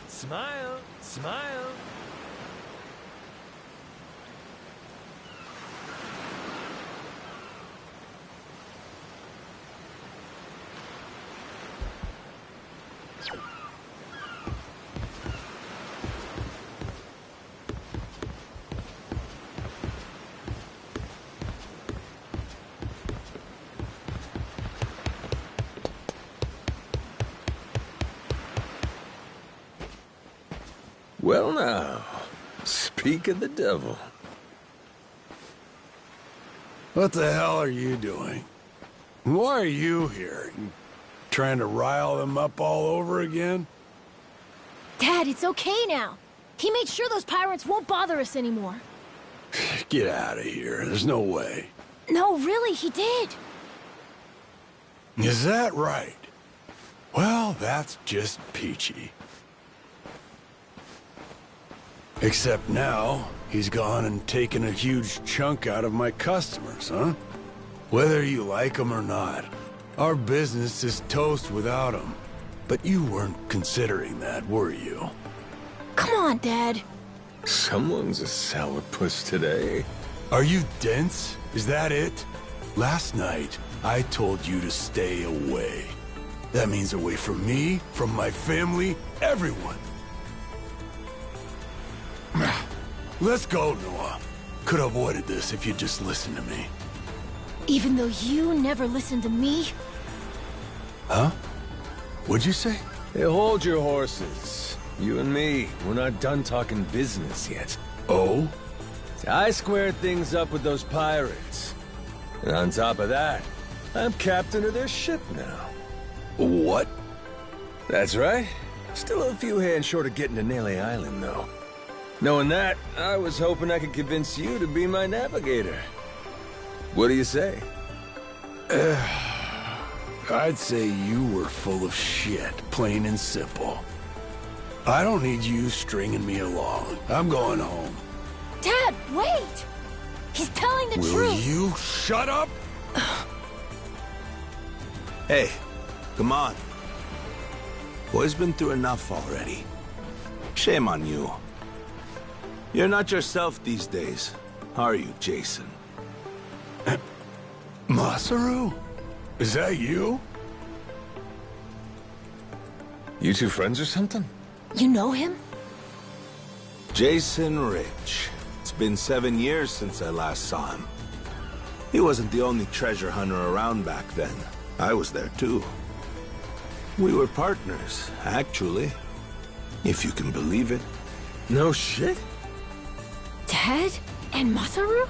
Speaker 12: Smile, smile.
Speaker 2: Well now, speak of the devil.
Speaker 4: What the hell are you doing? Why are you here? You trying to rile them up all over again?
Speaker 1: Dad, it's okay now. He made sure those pirates won't bother us anymore.
Speaker 4: Get out of here. There's no way.
Speaker 1: No, really, he did.
Speaker 4: Is that right? Well, that's just peachy. Except now, he's gone and taken a huge chunk out of my customers, huh? Whether you like them or not, our business is toast without him. But you weren't considering that, were you?
Speaker 1: Come on, Dad.
Speaker 2: Someone's a sourpuss today.
Speaker 4: Are you dense? Is that it? Last night, I told you to stay away. That means away from me, from my family, everyone. Let's go, Noah. Could have avoided this if you'd just listened to me.
Speaker 1: Even though you never listened to me?
Speaker 4: Huh? What'd you say?
Speaker 2: Hey, hold your horses. You and me, we're not done talking business yet.
Speaker 4: Oh?
Speaker 2: I squared things up with those pirates. And on top of that, I'm captain of their ship now.
Speaker 4: What?
Speaker 2: That's right. Still a few hands short of getting to Nele Island, though. Knowing that, I was hoping I could convince you to be my navigator. What do you say?
Speaker 4: I'd say you were full of shit, plain and simple. I don't need you stringing me along. I'm going home.
Speaker 1: Dad, Wait! He's telling the
Speaker 4: Will
Speaker 1: truth!
Speaker 4: you shut up?
Speaker 8: Hey, come on. Boy's been through enough already. Shame on you. You're not yourself these days, are you, Jason?
Speaker 4: Masaru? Is that you?
Speaker 2: You two friends or something?
Speaker 1: You know him?
Speaker 8: Jason Rich. It's been 7 years since I last saw him. He wasn't the only treasure hunter around back then. I was there too. We were partners, actually. If you can believe it.
Speaker 2: No shit?
Speaker 1: Ted and Masaru?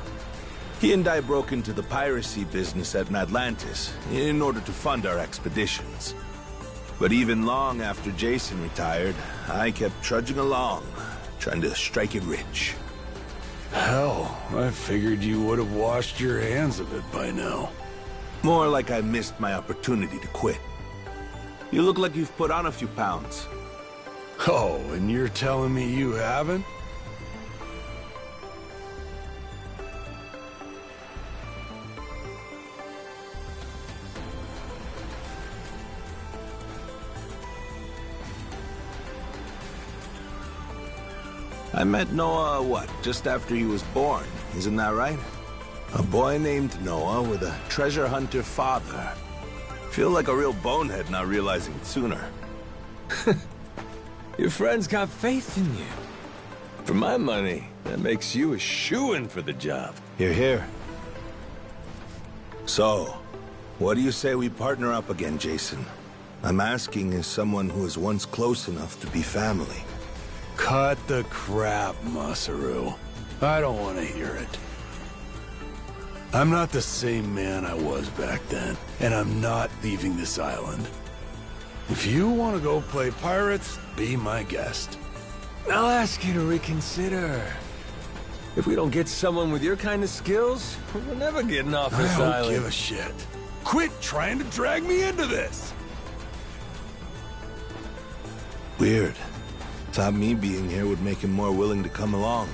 Speaker 8: He and I broke into the piracy business at Atlantis in order to fund our expeditions. But even long after Jason retired, I kept trudging along, trying to strike it rich.
Speaker 4: Hell, I figured you would have washed your hands of it by now.
Speaker 8: More like I missed my opportunity to quit. You look like you've put on a few pounds.
Speaker 4: Oh, and you're telling me you haven't?
Speaker 8: I met Noah, what, just after he was born, isn't that right? A boy named Noah with a treasure hunter father. Feel like a real bonehead not realizing it sooner.
Speaker 2: Your friends got faith in you. For my money, that makes you a shoo-in for the job.
Speaker 8: You're here. So, what do you say we partner up again, Jason? I'm asking as someone who was once close enough to be family.
Speaker 4: Cut the crap, Masaru. I don't want to hear it. I'm not the same man I was back then, and I'm not leaving this island. If you want to go play pirates, be my guest.
Speaker 2: I'll ask you to reconsider. If we don't get someone with your kind of skills, we're never getting off this
Speaker 4: I
Speaker 2: island.
Speaker 4: don't give a shit. Quit trying to drag me into this!
Speaker 8: Weird. Thought me being here would make him more willing to come along.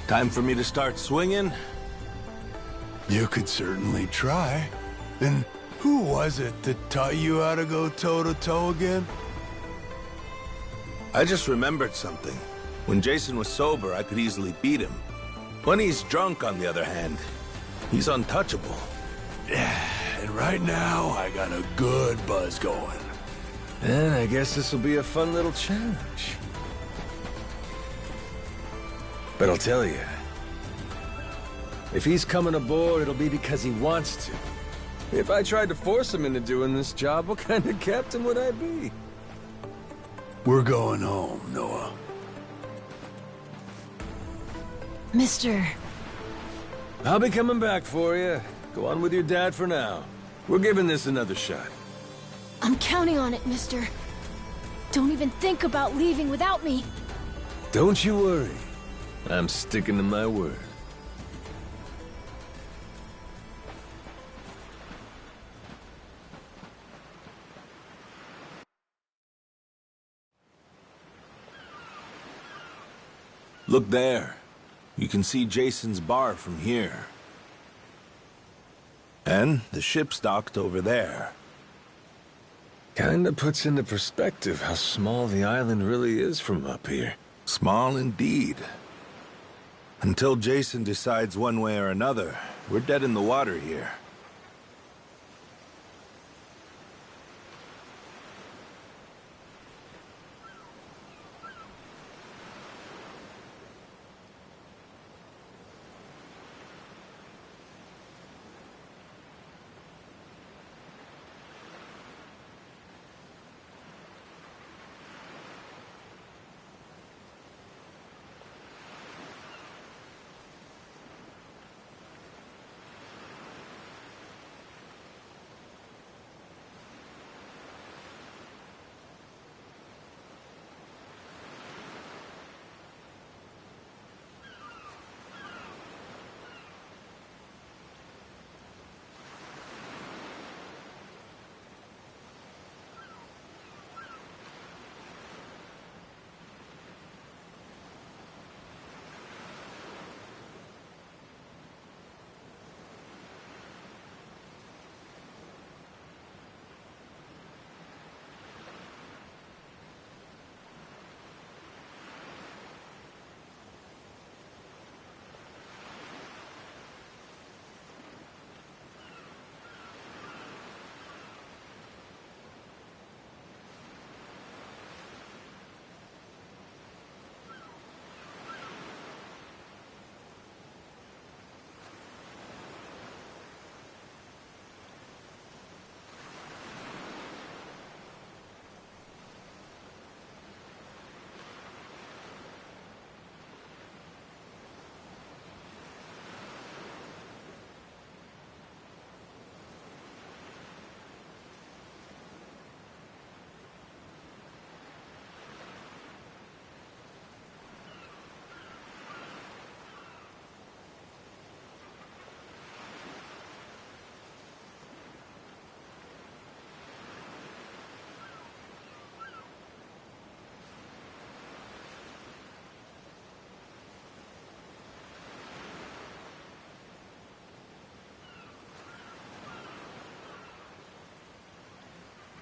Speaker 8: Time for me to start swinging?
Speaker 4: You could certainly try. And who was it that taught you how to go toe-to-toe again?
Speaker 8: I just remembered something. When Jason was sober, I could easily beat him. When he's drunk, on the other hand, he's untouchable.
Speaker 4: And right now, I got a good buzz going.
Speaker 2: And I guess this will be a fun little challenge. But I'll tell you, if he's coming aboard, it'll be because he wants to. If I tried to force him into doing this job, what kind of captain would I be?
Speaker 4: We're going home, Noah.
Speaker 1: Mister...
Speaker 2: I'll be coming back for you. Go on with your dad for now. We're giving this another shot.
Speaker 1: I'm counting on it, mister. Don't even think about leaving without me.
Speaker 2: Don't you worry. I'm sticking to my word.
Speaker 8: Look there. You can see Jason's bar from here. And the ship's docked over there.
Speaker 2: Kinda puts into perspective how small the island really is from up here.
Speaker 8: Small indeed. Until Jason decides one way or another, we're dead in the water here.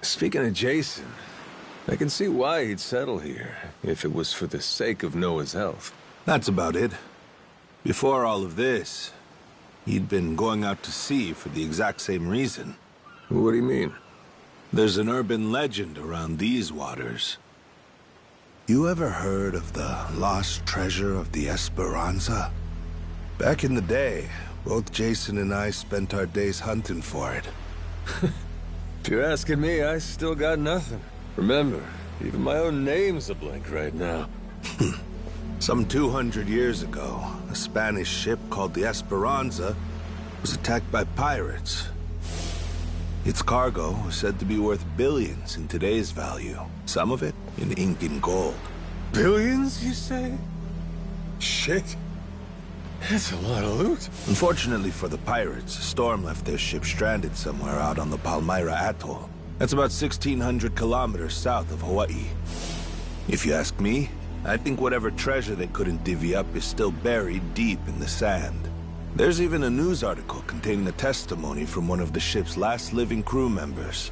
Speaker 2: Speaking of Jason, I can see why he'd settle here, if it was for the sake of Noah's health.
Speaker 8: That's about it. Before all of this, he'd been going out to sea for the exact same reason.
Speaker 2: What do you mean?
Speaker 8: There's an urban legend around these waters. You ever heard of the lost treasure of the Esperanza? Back in the day, both Jason and I spent our days hunting for it.
Speaker 2: If you're asking me, I still got nothing. Remember, even my own name's a blank right now.
Speaker 8: Some 200 years ago, a Spanish ship called the Esperanza was attacked by pirates. Its cargo was said to be worth billions in today's value, some of it in ink and gold.
Speaker 2: Billions, you say? Shit. That's a lot of loot.
Speaker 8: Unfortunately for the pirates, a storm left their ship stranded somewhere out on the Palmyra Atoll. That's about 1,600 kilometers south of Hawaii. If you ask me, I think whatever treasure they couldn't divvy up is still buried deep in the sand. There's even a news article containing a testimony from one of the ship's last living crew members.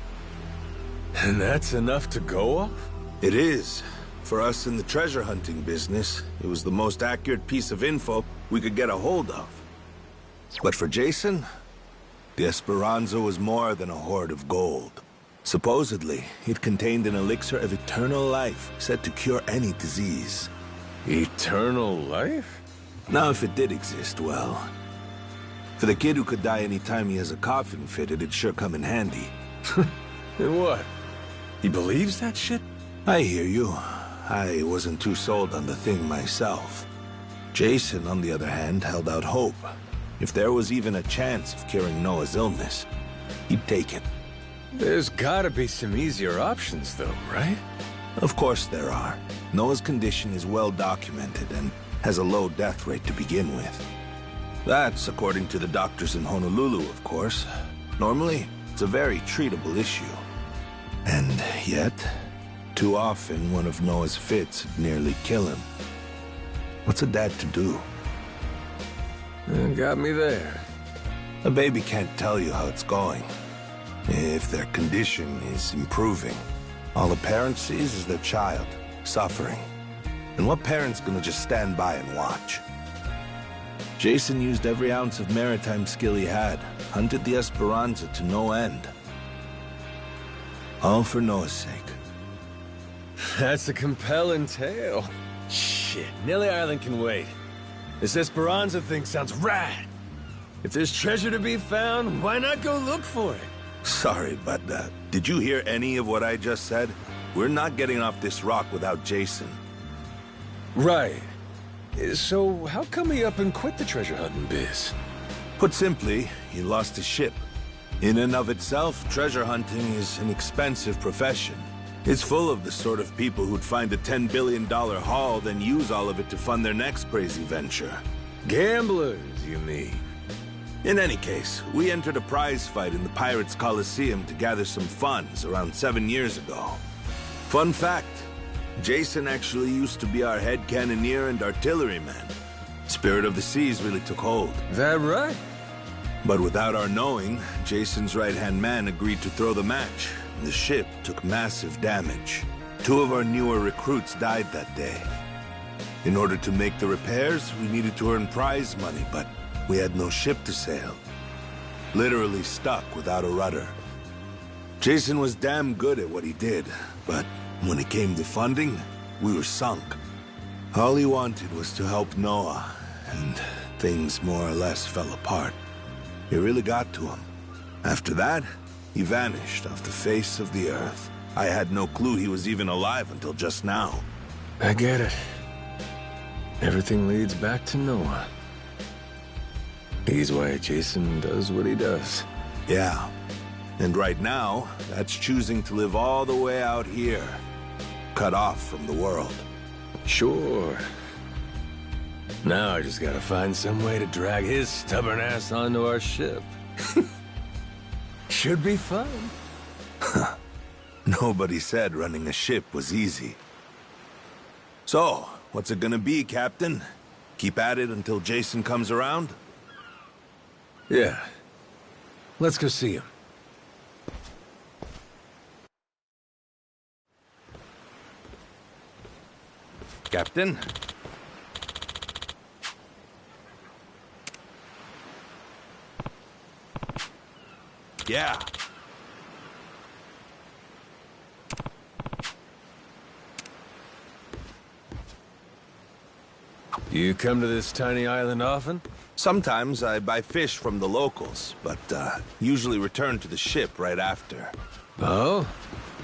Speaker 2: And that's enough to go off?
Speaker 8: It is. For us in the treasure hunting business, it was the most accurate piece of info we could get a hold of. But for Jason, the Esperanza was more than a hoard of gold. Supposedly, it contained an elixir of eternal life, said to cure any disease.
Speaker 2: Eternal life?
Speaker 8: Now, if it did exist, well, for the kid who could die any time he has a coffin fitted, it'd sure come in handy.
Speaker 2: And what? He believes that shit?
Speaker 8: I hear you. I wasn't too sold on the thing myself. Jason, on the other hand, held out hope. If there was even a chance of curing Noah's illness, he'd take it.
Speaker 2: There's gotta be some easier options, though, right?
Speaker 8: Of course there are. Noah's condition is well documented and has a low death rate to begin with. That's according to the doctors in Honolulu, of course. Normally, it's a very treatable issue. And yet, too often one of Noah's fits would nearly kill him. What's a dad to do?
Speaker 2: Got me there.
Speaker 8: A baby can't tell you how it's going. If their condition is improving, all a parent sees is their child suffering. And what parent's gonna just stand by and watch? Jason used every ounce of maritime skill he had, hunted the Esperanza to no end. All for Noah's sake.
Speaker 2: That's a compelling tale. Shit, Nili Island can wait. This Esperanza thing sounds rad. If there's treasure to be found, why not go look for it?
Speaker 8: Sorry, but did you hear any of what I just said? We're not getting off this rock without Jason.
Speaker 2: Right. So how come he up and quit the treasure hunting biz?
Speaker 8: Put simply, he lost his ship. In and of itself, treasure hunting is an expensive profession. It's full of the sort of people who'd find a $10 billion haul, then use all of it to fund their next crazy venture.
Speaker 2: Gamblers, you mean?
Speaker 8: In any case, we entered a prize fight in the Pirates Coliseum to gather some funds around 7 years ago. Fun fact, Jason actually used to be our head cannoneer and artilleryman. Spirit of the Seas really took hold.
Speaker 2: That right?
Speaker 8: But without our knowing, Jason's right-hand man agreed to throw the match. The ship took massive damage. 2 of our newer recruits died that day. In order to make the repairs, we needed to earn prize money, but we had no ship to sail. Literally stuck without a rudder. Jason was damn good at what he did, but when it came to funding, we were sunk. All he wanted was to help Noah, and things more or less fell apart. It really got to him. After that, he vanished off the face of the earth. I had no clue he was even alive until just now.
Speaker 2: I get it. Everything leads back to Noah. He's why Jason does what he does.
Speaker 8: Yeah. And right now, that's choosing to live all the way out here, cut off from the world.
Speaker 2: Sure. Now I just gotta find some way to drag his stubborn ass onto our ship. Should be fun.
Speaker 8: Nobody said running a ship was easy. So, what's it gonna be, Captain? Keep at it until Jason comes around?
Speaker 2: Yeah. Let's go see him.
Speaker 8: Captain? Yeah.
Speaker 2: You come to this tiny island often?
Speaker 8: Sometimes I buy fish from the locals, but usually return to the ship right after.
Speaker 2: Oh?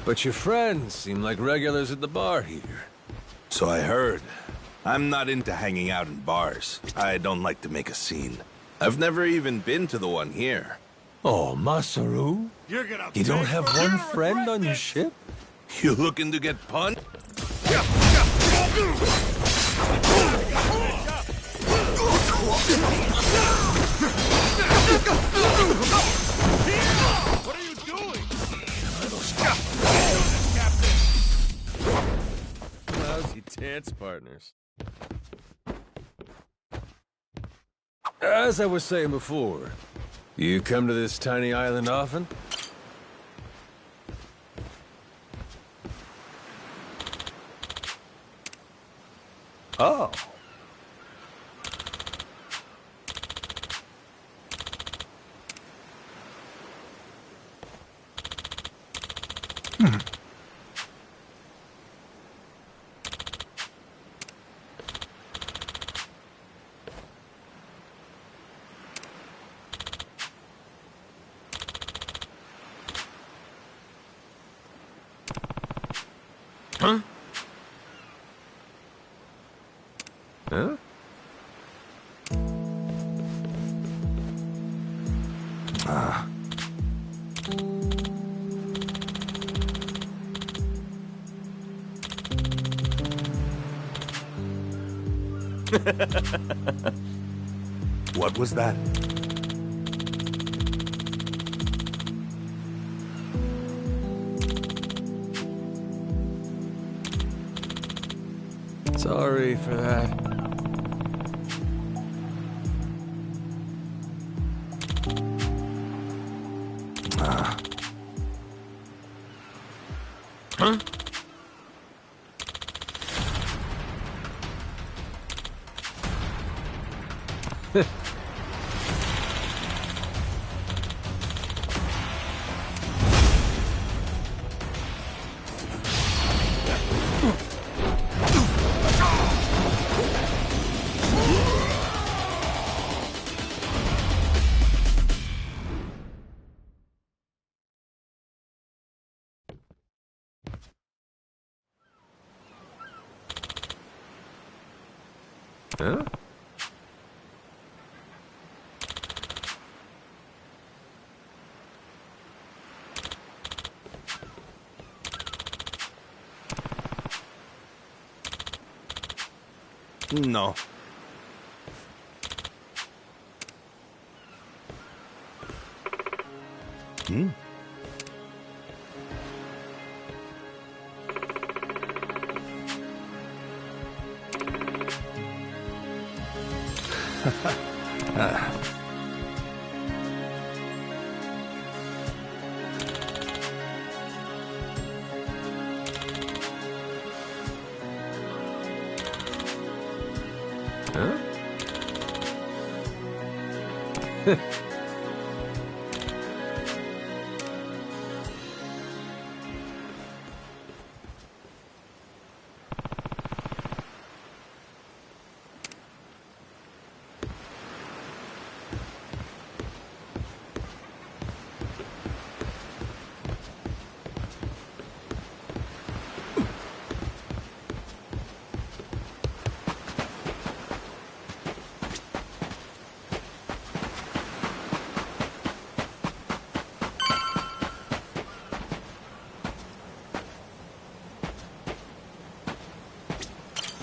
Speaker 2: But your friends seem like regulars at the bar here.
Speaker 8: So I heard. I'm not into hanging out in bars. I don't like to make a scene. I've never even been to the one here.
Speaker 2: Oh, Masaru? You don't have one friend on your ship?
Speaker 8: You looking to get punched?
Speaker 5: What are you doing?
Speaker 2: Lousy dance partners. As I was saying before, you come to this tiny island often?
Speaker 8: Oh.
Speaker 2: Huh? Huh?
Speaker 8: Ah. What was that?
Speaker 2: Sorry for that.
Speaker 8: Ah.
Speaker 2: Huh? Huh?
Speaker 8: No. Hmm?
Speaker 2: Huh?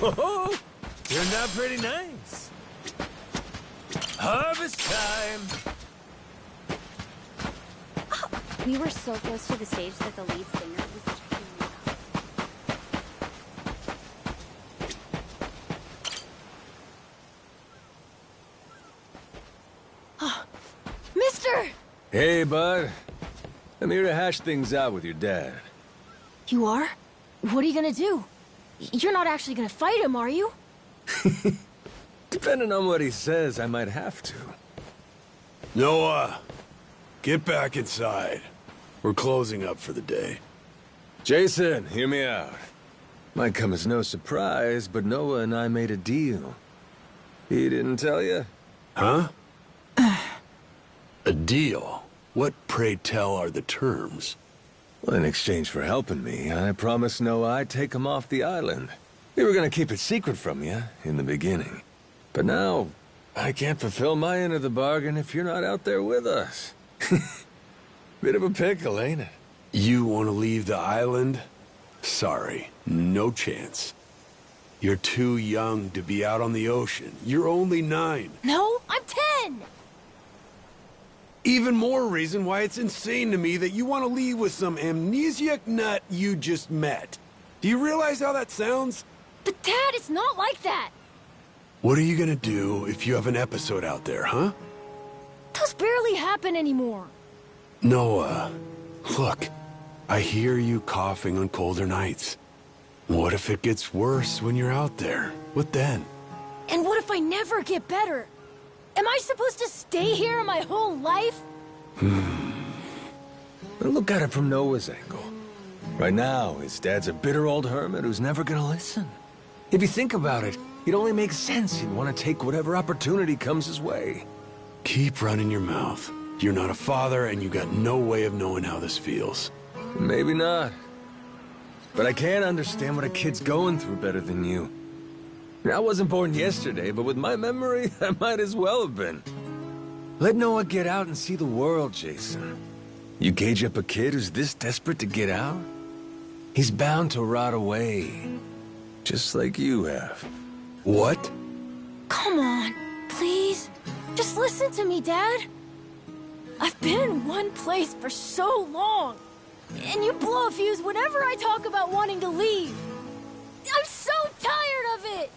Speaker 12: Oh, turned out pretty nice. Harvest time.
Speaker 13: We were so close to the stage that the lead singer was checking me
Speaker 1: out. Mister!
Speaker 2: Hey, bud. I'm here to hash things out with your dad.
Speaker 1: You are? What are you gonna do? You're not actually gonna fight him, are you?
Speaker 2: Depending on what he says, I might have to.
Speaker 4: Noah, get back inside. We're closing up for the day.
Speaker 2: Jason, hear me out. Might come as no surprise, but Noah and I made a deal. He didn't tell you?
Speaker 4: Huh? A deal? What, pray tell, are the terms?
Speaker 2: Well, in exchange for helping me, I promised Noah I'd take him off the island. We were gonna keep it secret from you in the beginning. But now, I can't fulfill my end of the bargain if you're not out there with us. Bit of a pickle, ain't it?
Speaker 4: You want to leave the island? Sorry, no chance. You're too young to be out on the ocean. You're only 9.
Speaker 1: No, I'm 10!
Speaker 4: Even more reason why it's insane to me that you want to leave with some amnesiac nut you just met. Do you realize how that sounds?
Speaker 1: But Dad, it's not like that!
Speaker 4: What are you gonna do if you have an episode out there, huh?
Speaker 1: Those barely happen anymore.
Speaker 4: Noah, look, I hear you coughing on colder nights. What if it gets worse when you're out there? What then?
Speaker 1: And what if I never get better? Am I supposed to stay here my whole life?
Speaker 2: But look at it from Noah's angle. Right now, his dad's a bitter old hermit who's never gonna listen. If you think about it, it only makes sense he'd want to take whatever opportunity comes his way.
Speaker 4: Keep running your mouth. You're not a father, and you got no way of knowing how this feels.
Speaker 2: Maybe not. But I can't understand what a kid's going through better than you. I wasn't born yesterday, but with my memory, I might as well have been. Let Noah get out and see the world, Jason. You gauge up a kid who's this desperate to get out? He's bound to rot away. Just like you have.
Speaker 4: What?
Speaker 1: Come on, please. Just listen to me, Dad. I've been in one place for so long. And you blow a fuse whenever I talk about wanting to leave. I'm so tired of it!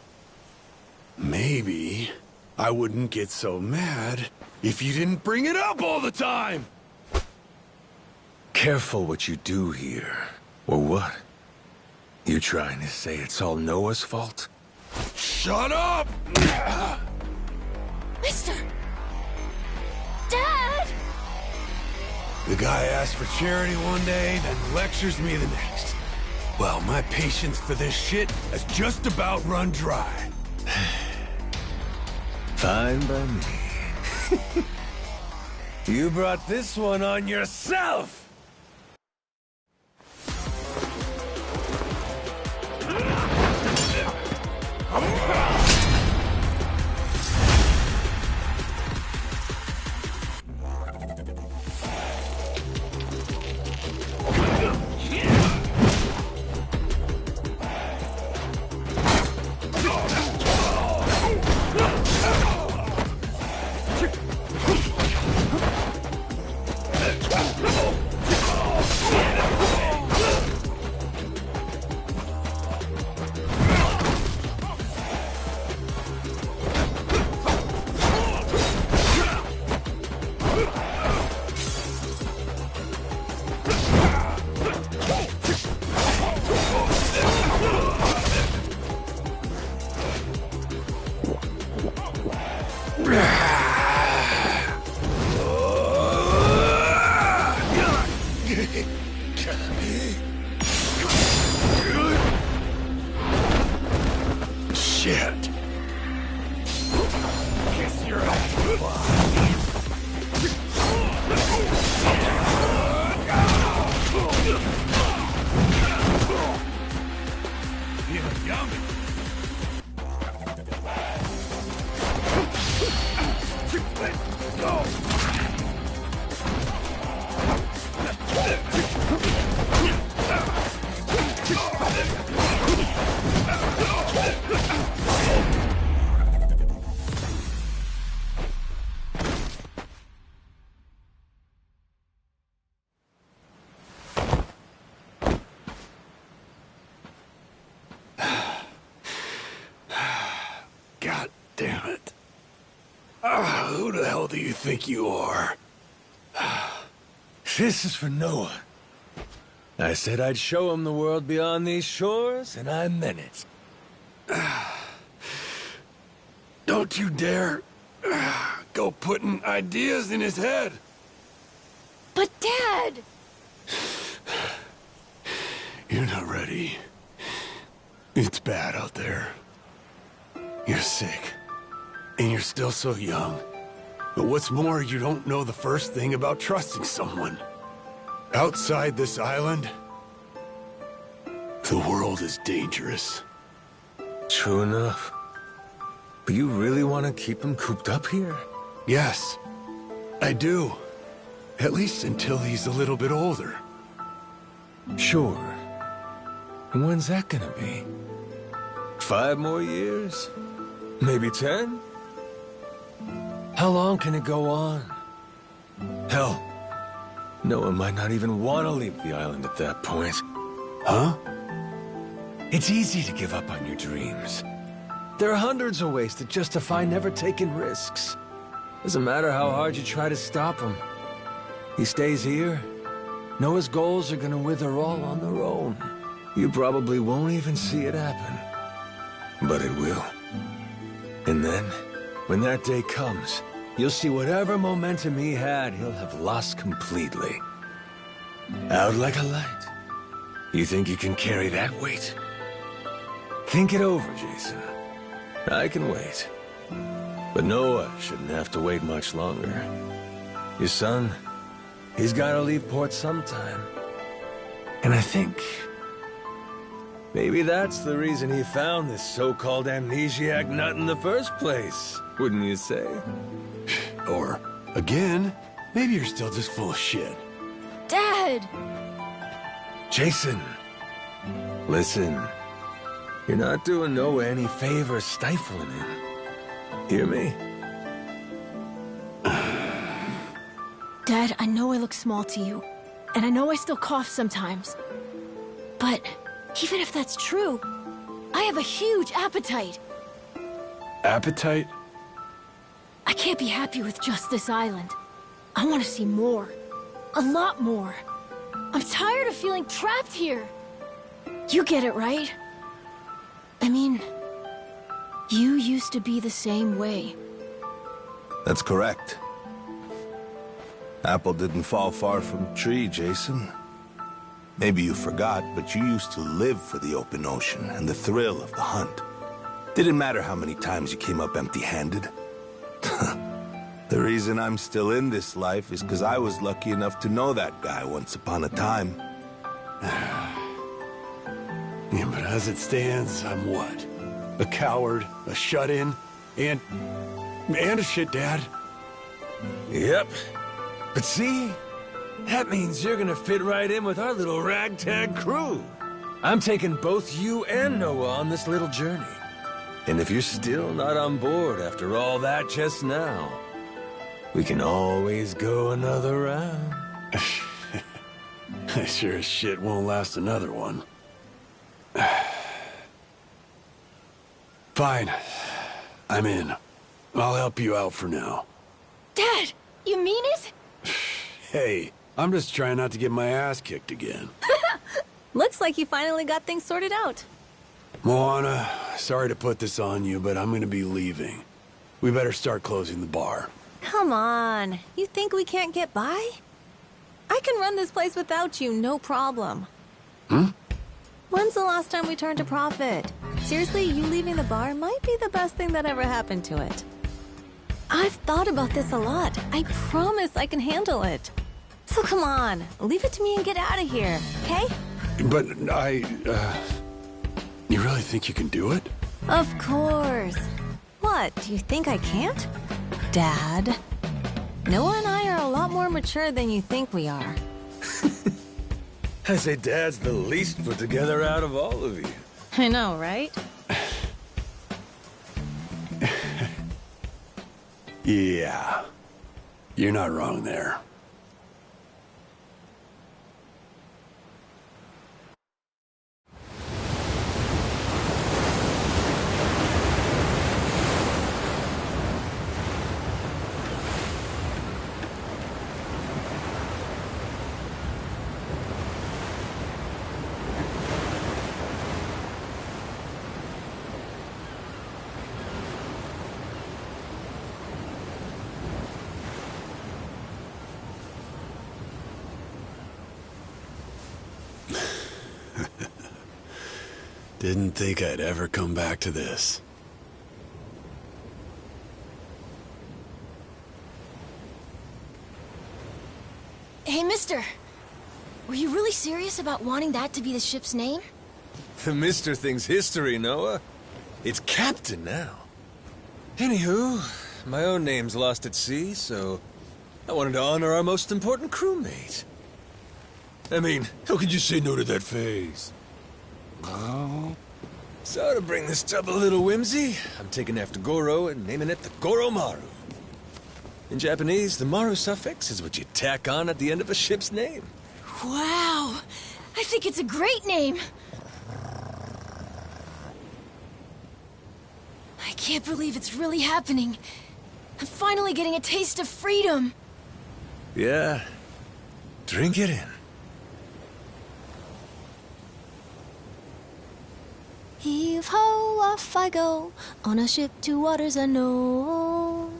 Speaker 4: Maybe I wouldn't get so mad if you didn't bring it up all the time!
Speaker 2: Careful what you do here. Or what? You trying to say it's all Noah's fault?
Speaker 4: Shut up!
Speaker 1: Mister! Dad!
Speaker 4: The guy asks for charity one day, then lectures me the next. Well, my patience for this shit has just about run dry.
Speaker 2: Fine by me. You brought this one on yourself!
Speaker 4: Shit. Kiss your ass. Feeling yummy. Let's go. God damn it. Who the hell do you think you are?
Speaker 2: This is for Noah. I said I'd show him the world beyond these shores, and I meant it.
Speaker 4: Don't you dare go putting ideas in his head.
Speaker 1: But Dad!
Speaker 4: You're not ready. It's bad out there. You're sick. And you're still so young. But what's more, you don't know the first thing about trusting someone. Outside this island, the world is dangerous.
Speaker 2: True enough. But you really want to keep him cooped up here?
Speaker 4: Yes, I do. At least until he's a little bit older.
Speaker 2: Sure. And when's that gonna be? 5 more years? Maybe 10? How long can it go on? Hell, no one might not even want to leave the island at that point.
Speaker 4: Huh?
Speaker 2: It's easy to give up on your dreams. There are hundreds of ways to justify never taking risks. Doesn't matter how hard you try to stop him. He stays here. Noah's goals are gonna wither all on their own. You probably won't even see it happen. But it will. And then, when that day comes, you'll see whatever momentum he had, he'll have lost completely. Out like a light. You think you can carry that weight? Think it over, Jason. I can wait. But Noah shouldn't have to wait much longer. Your son, he's gotta leave port sometime. And I think maybe that's the reason he found this so-called amnesiac nut in the first place, wouldn't you say?
Speaker 4: Or, again, maybe you're still just full of shit.
Speaker 1: Dad!
Speaker 2: Jason, listen. You're not doing Noah any favors stifling him. Hear me?
Speaker 1: Dad, I know I look small to you, and I know I still cough sometimes. But even if that's true, I have a huge appetite.
Speaker 4: Appetite?
Speaker 1: I can't be happy with just this island. I want to see more. A lot more. I'm tired of feeling trapped here. You get it, right? I mean, you used to be the same way.
Speaker 8: That's correct. Apple didn't fall far from the tree, Jason. Maybe you forgot, but you used to live for the open ocean and the thrill of the hunt. Didn't matter how many times you came up empty-handed. The reason I'm still in this life is because I was lucky enough to know that guy once upon a time.
Speaker 4: Yeah, but as it stands, I'm what? A coward, a shut-in, and a shit dad.
Speaker 2: Yep. But see? That means you're gonna fit right in with our little ragtag crew. I'm taking both you and Noah on this little journey. And if you're still not on board after all that just now, we can always go another round.
Speaker 4: I sure as shit won't last another one. Fine. I'm in. I'll help you out for now.
Speaker 1: Dad, you mean it?
Speaker 4: Hey, I'm just trying not to get my ass kicked again.
Speaker 6: Looks like you finally got things sorted out.
Speaker 4: Moana, sorry to put this on you, but I'm gonna be leaving. We better start closing the bar.
Speaker 6: Come on. You think we can't get by? I can run this place without you, no problem. When's the last time we turned a profit? Seriously, you leaving the bar might be the best thing that ever happened to it. I've thought about this a lot. I promise I can handle it. So come on, leave it to me and get out of here, okay?
Speaker 4: But you really think you can do it?
Speaker 6: Of course. What, do you think I can't? Dad, Noah and I are a lot more mature than you think we are.
Speaker 2: I say Dad's the least put together out of all of you.
Speaker 6: I know, right?
Speaker 4: Yeah. You're not wrong there. Didn't think I'd ever come back to this.
Speaker 1: Hey, mister. Were you really serious about wanting that to be the ship's name?
Speaker 2: The Mister thing's history, Noah. It's Captain now. Anywho, my own name's lost at sea, so I wanted to honor our most important crewmate. I mean, how could you say no to that face? Oh. So to bring this tub a little whimsy, I'm taking after Goro and naming it the Goromaru. In Japanese, the Maru suffix is what you tack on at the end of a ship's name.
Speaker 1: Wow! I think it's a great name! I can't believe it's really happening. I'm finally getting a taste of freedom.
Speaker 2: Yeah. Drink it in.
Speaker 1: Heave-ho, off I go, on a ship to waters unknown.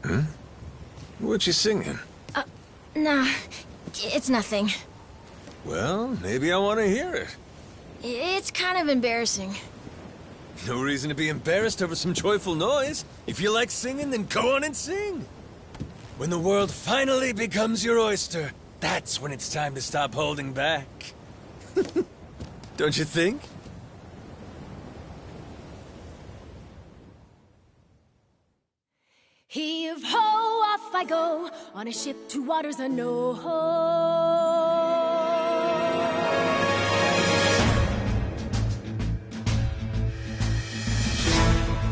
Speaker 2: Hmm? What you singing?
Speaker 1: Nah, it's nothing.
Speaker 2: Well, maybe I want to hear it.
Speaker 1: It's kind of embarrassing.
Speaker 2: No reason to be embarrassed over some joyful noise. If you like singing, then go on and sing. When the world finally becomes your oyster, that's when it's time to stop holding back. Don't you think?
Speaker 1: Heave-ho, off I go, on a ship to waters unknown.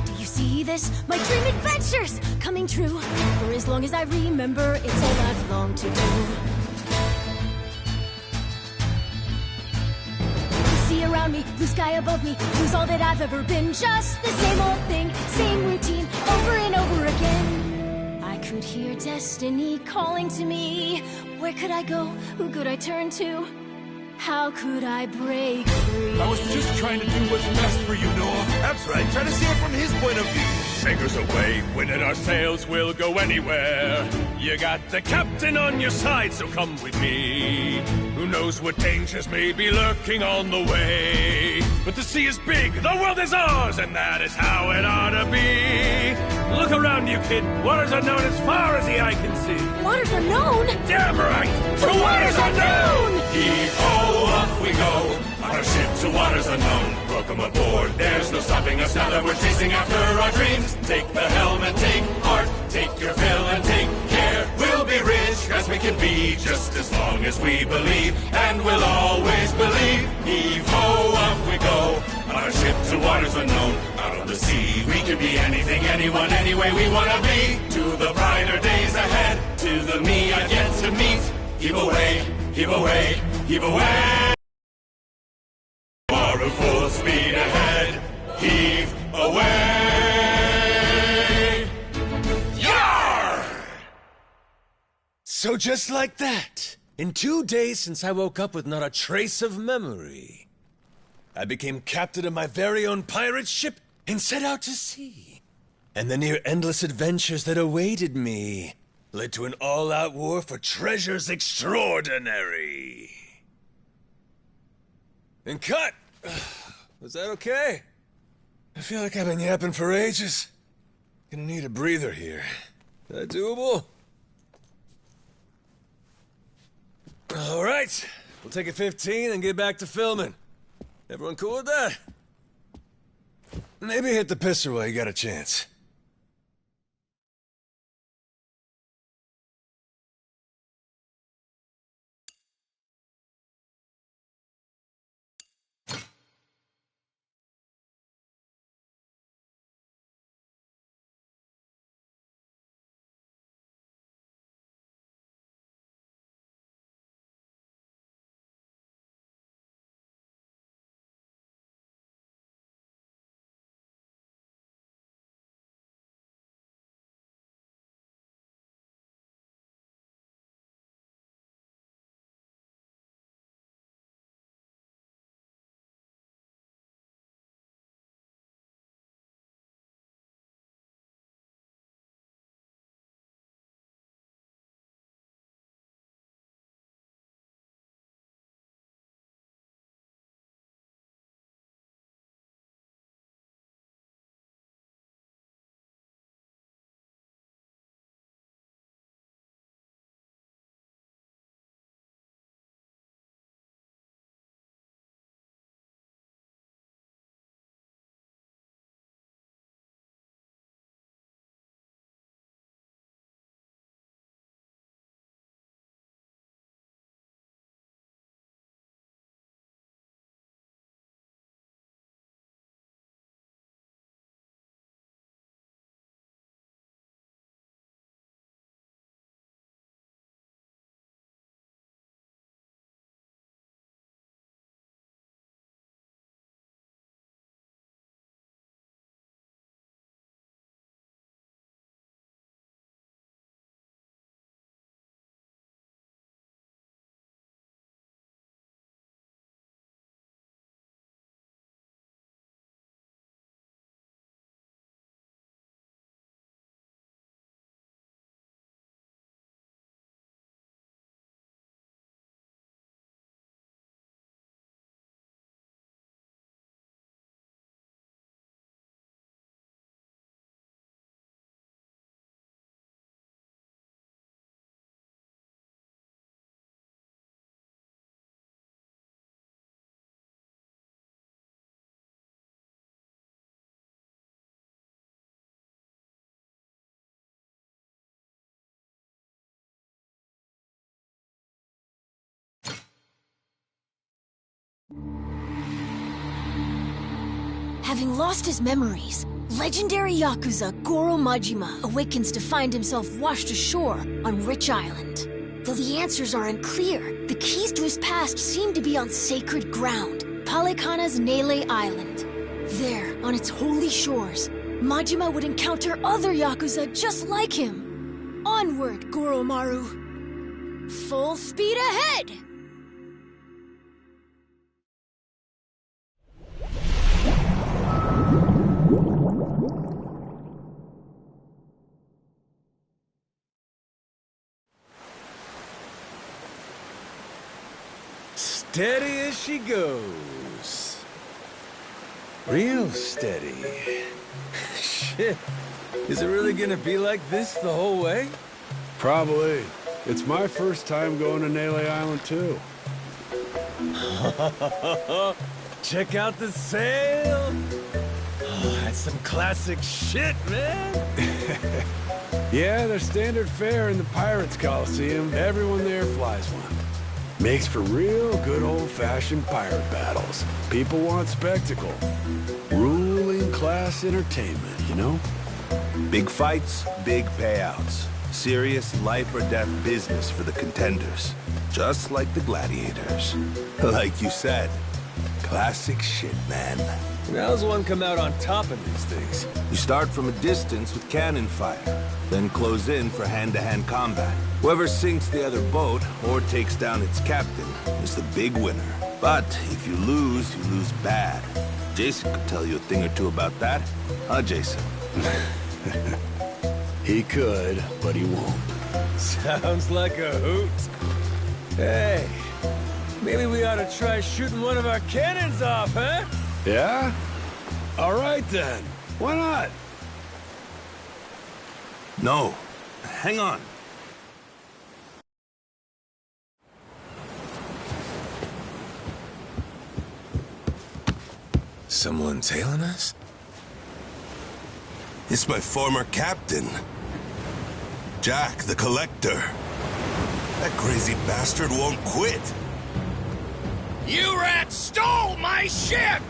Speaker 1: Do you see this? My dream adventures coming true. For as long as I remember, it's all I've longed to do. Sea around me, blue sky above me, lose all that I've ever been. Just the same old thing, same routine, over and over again. I could hear destiny calling to me. Where could I go? Who could I turn to? How could I break free?
Speaker 5: I was just trying to do what's best for you, Noah. That's right, try to see it from his point of view.
Speaker 14: Anchors away, winning our sails, we'll go anywhere. You got the captain on your side, so come with me. Who knows what dangers may be lurking on the way. But the sea is big, the world is ours, and that is how it ought to be. Look around you, kid. Waters unknown as far as the eye can see.
Speaker 1: Waters unknown?
Speaker 14: Damn right! To waters unknown! Heave-ho, off we go. On our ship to waters unknown. Welcome aboard, there's no stopping us now that we're chasing after our dreams. Take the helm and take heart, take your fill and take care. We'll be rich as we can be, just as long as we believe, and we'll always believe. Heave-ho, off we go, on our ship to waters unknown. Out on the sea, we can be anything, anyone, any way we wanna be. To the brighter days ahead, to the me I've yet to meet. Heave away, heave away, heave away. Maru full speed ahead, heave away! Yar!
Speaker 2: So just like that, in 2 days since I woke up with not a trace of memory, I became captain of my very own pirate ship and set out to sea. And the near endless adventures that awaited me led to an all-out war for treasures extraordinary. And cut! Was that okay? I feel like I've been yapping for ages. Gonna need a breather here. Is that doable? All right, we'll take a 15 and get back to filming. Everyone cool with that? Maybe hit the pisser while you got a chance.
Speaker 1: Having lost his memories, legendary Yakuza Goro Majima awakens to find himself washed ashore on Rich Island. Though the answers are unclear, the keys to his past seem to be on sacred ground, Palikana's Nele Island. There, on its holy shores, Majima would encounter other Yakuza just like him. Onward, Goromaru. Full speed ahead!
Speaker 2: Steady as she goes. Real steady. Shit. Is it really gonna be like this the whole way?
Speaker 4: Probably. It's my first time going to Nele Island, too.
Speaker 2: Check out the sail! Oh, that's some classic shit, man!
Speaker 4: Yeah, their standard fare in the Pirates Coliseum. Everyone there flies one. Makes for real good old-fashioned pirate battles. People want spectacle. Ruling class entertainment, you know?
Speaker 8: Big fights, big payouts. Serious life-or-death business for the contenders. Just like the gladiators. Like you said, classic shit, man.
Speaker 2: And how's one come out on top of these things?
Speaker 8: You start from a distance with cannon fire, then close in for hand-to-hand combat. Whoever sinks the other boat or takes down its captain is the big winner. But if you lose bad. Jason could tell you a thing or two about that. Huh, Jason?
Speaker 4: He could, but he won't.
Speaker 2: Sounds like a hoot. Hey, maybe we ought to try shooting one of our cannons off, huh?
Speaker 4: Yeah? All right, then. Why not?
Speaker 8: No. Hang on.
Speaker 2: Someone tailing us?
Speaker 8: It's my former captain. Jack, the Collector. That crazy bastard won't quit.
Speaker 7: You rats stole my ship!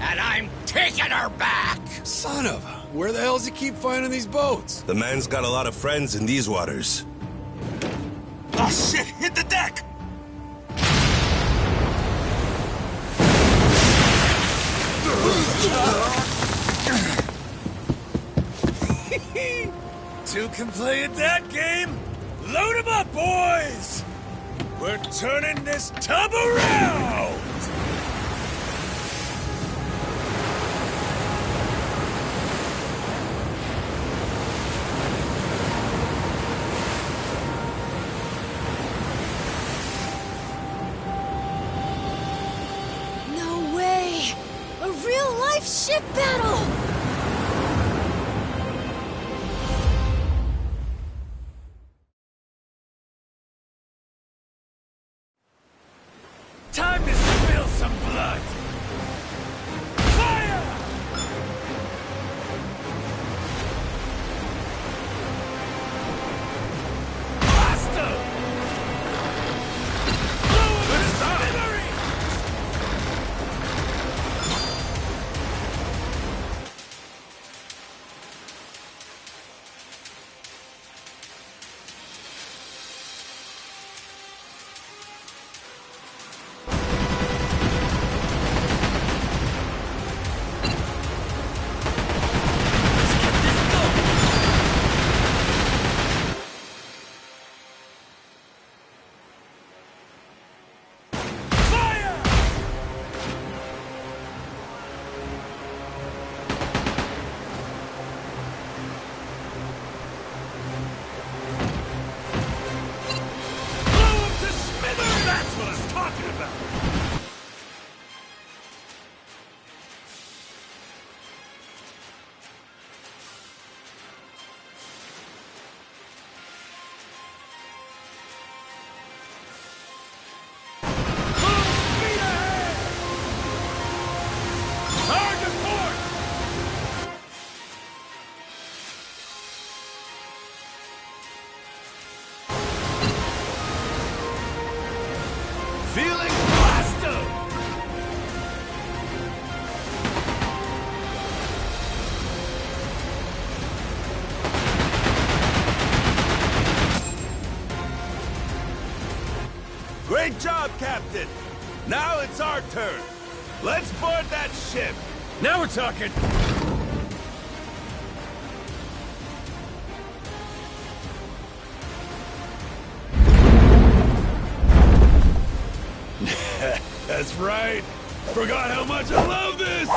Speaker 7: And I'm taking her back!
Speaker 4: Son of a... Where the hell does he keep finding these boats?
Speaker 8: The man's got a lot of friends in these waters. Oh shit! Hit the deck!
Speaker 2: Two can play at that game? Load 'em up, boys! We're turning this tub around!
Speaker 1: No way! A real-life ship battle!
Speaker 2: Time to spill some blood! Fire! Blast 'em! Blow 'em to smithereens! That's what I'm talking about! Full speed ahead! Target port! Feeling blasto!
Speaker 8: Great job, Captain! Now it's our turn. Let's board that ship.
Speaker 11: Now we're talking!
Speaker 8: That's right. Forgot how much I love this!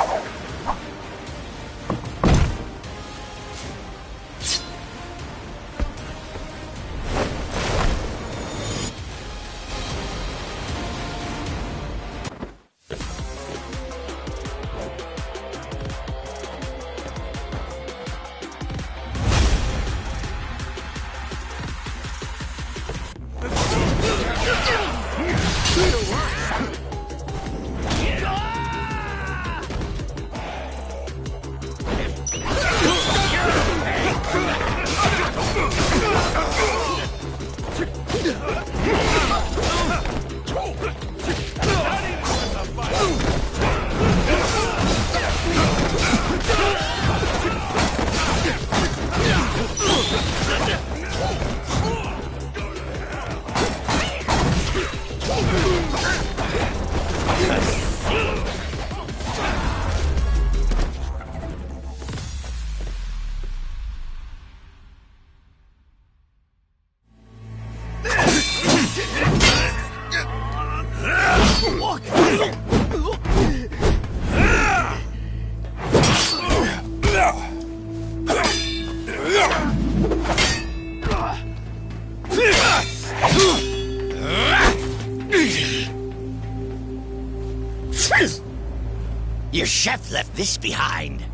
Speaker 7: Your chef left this behind.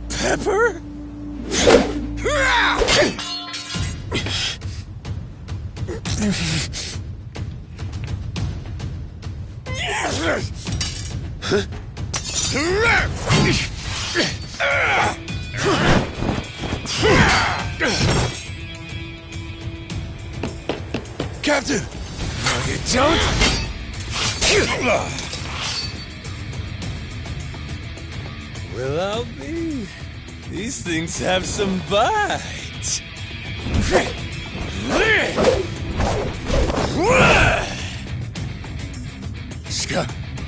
Speaker 8: Pepper? Captain! No, you don't! Well, I'll be. These things have some bite.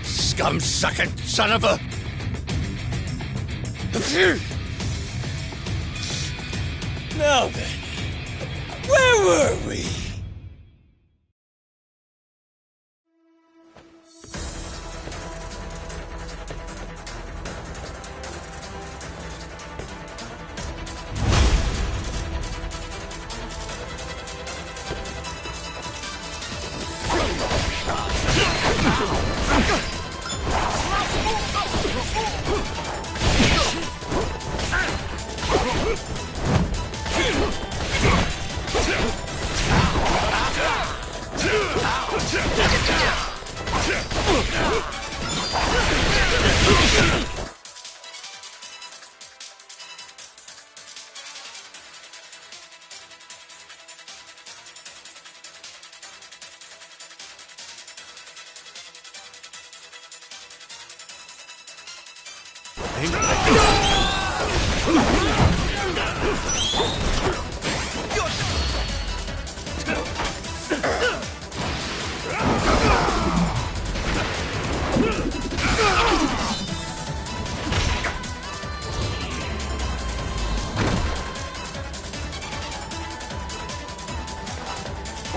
Speaker 7: Scum-sucking son of a...
Speaker 8: Now then, where were we?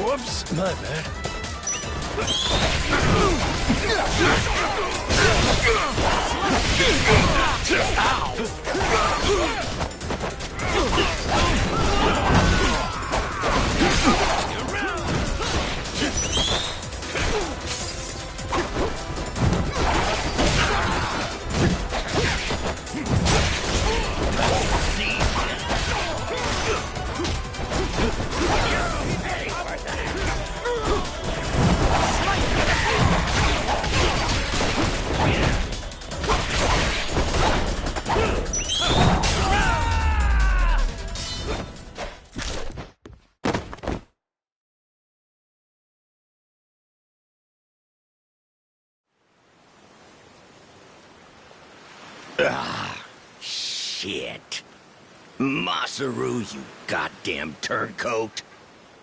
Speaker 8: Whoops, my bad.
Speaker 7: Ah, shit. Masaru, you goddamn turncoat.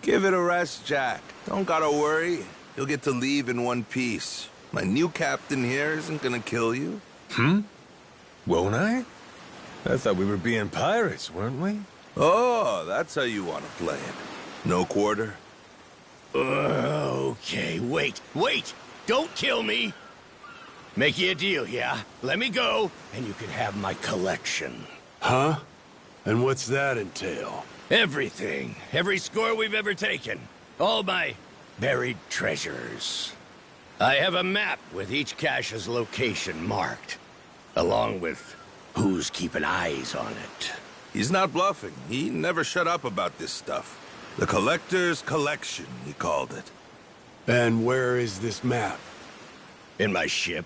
Speaker 8: Give it a rest, Jack. Don't gotta worry. You'll get to leave in one piece. My new captain here isn't gonna kill you.
Speaker 2: Won't I? I thought we were being pirates, weren't we?
Speaker 8: Oh, that's how you want to play it. No quarter?
Speaker 7: Okay, wait. Don't kill me. Make you a deal, yeah? Let me go, and you can have my collection.
Speaker 4: Huh? And what's that entail?
Speaker 7: Everything. Every score we've ever taken. All my buried treasures. I have a map with each cache's location marked, along with who's keeping eyes on it.
Speaker 8: He's not bluffing. He never shut up about this stuff. The Collector's Collection, he called it.
Speaker 4: And where is this map?
Speaker 7: In my ship.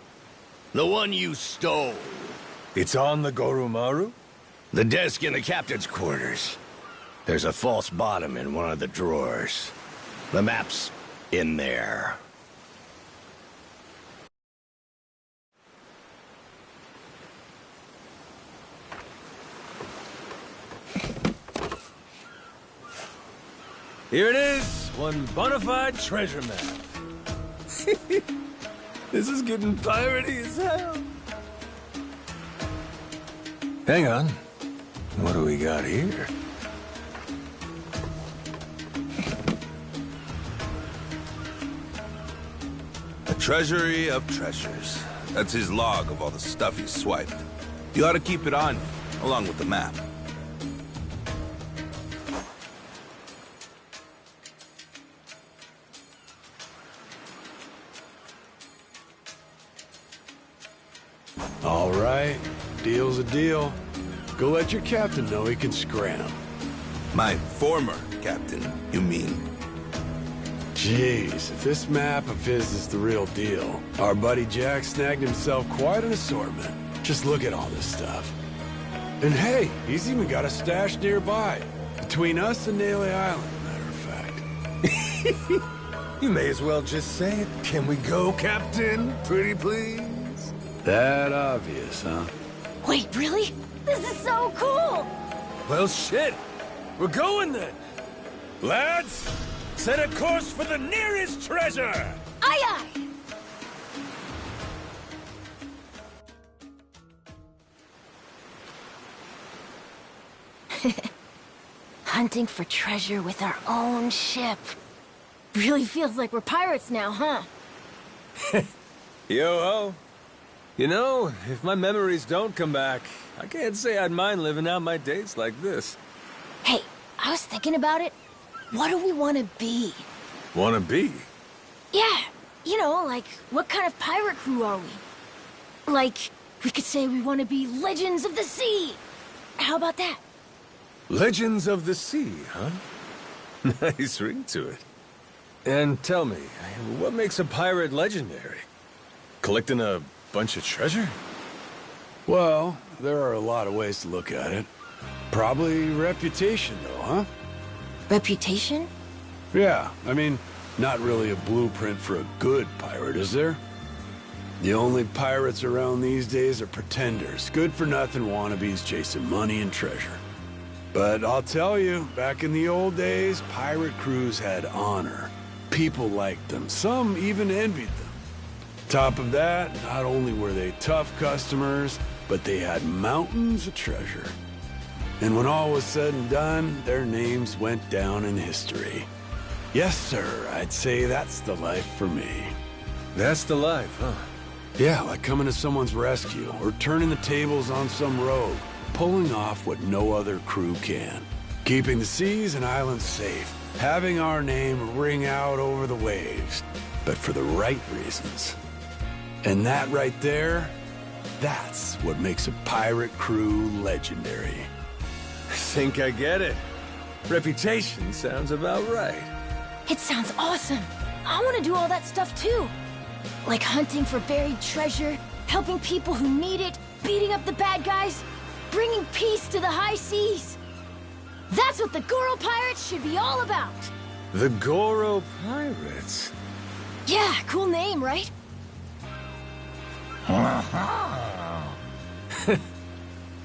Speaker 7: The one you stole.
Speaker 2: It's on the Goromaru?
Speaker 7: The desk in the captain's quarters. There's a false bottom in one of the drawers. The map's in there.
Speaker 2: Here it is, one bona fide treasure map. This is getting piratey as hell. Hang on. What do we got here?
Speaker 8: A treasury of treasures. That's his log of all the stuff he swiped. You ought to keep it on you, along with the map.
Speaker 4: All right, deal's a deal. Go let your captain know he can scram.
Speaker 8: My former captain, you mean?
Speaker 4: Jeez, if this map of his is the real deal, our buddy Jack snagged himself quite an assortment. Just look at all this stuff. And hey, he's even got a stash nearby. Between us and Nele Island, matter of fact.
Speaker 2: You may as well just say it. Can we go, Captain? Pretty please?
Speaker 4: That obvious, huh?
Speaker 1: Wait, really? This is so cool!
Speaker 2: Well, shit. We're going then. Lads, set a course for the nearest treasure!
Speaker 1: Aye, aye! Hunting for treasure with our own ship. Really feels like we're pirates now, huh?
Speaker 2: Yo-ho. You know, if my memories don't come back, I can't say I'd mind living out my days like this.
Speaker 1: Hey, I was thinking about it. What do we want to be?
Speaker 2: Wanna be?
Speaker 1: Yeah, you know, like, what kind of pirate crew are we? Like, we could say we want to be Legends of the Sea. How about that?
Speaker 2: Legends of the Sea, huh? Nice ring to it. And tell me, what makes a pirate legendary? Collecting a bunch of treasure?
Speaker 4: Well, there are a lot of ways to look at it. Probably reputation, though, huh?
Speaker 1: Reputation?
Speaker 4: Yeah, I mean, not really a blueprint for a good pirate, is there? The only pirates around these days are pretenders, good-for-nothing wannabes chasing money and treasure. But I'll tell you, back in the old days, pirate crews had honor. People liked them, some even envied them. Top of that, not only were they tough customers, but they had mountains of treasure. And when all was said and done, their names went down in history. Yes, sir, I'd say that's the life for me.
Speaker 2: That's the life, huh?
Speaker 4: Yeah, like coming to someone's rescue, or turning the tables on some rogue, pulling off what no other crew can. Keeping the seas and islands safe, having our name ring out over the waves, but for the right reasons. And that right there, that's what makes a pirate crew legendary.
Speaker 2: I think I get it. Reputation sounds about right.
Speaker 1: It sounds awesome. I want to do all that stuff too. Like hunting for buried treasure, helping people who need it, beating up the bad guys, bringing peace to the high seas. That's what the Goro Pirates should be all about.
Speaker 2: The Goro Pirates?
Speaker 1: Yeah, cool name, right?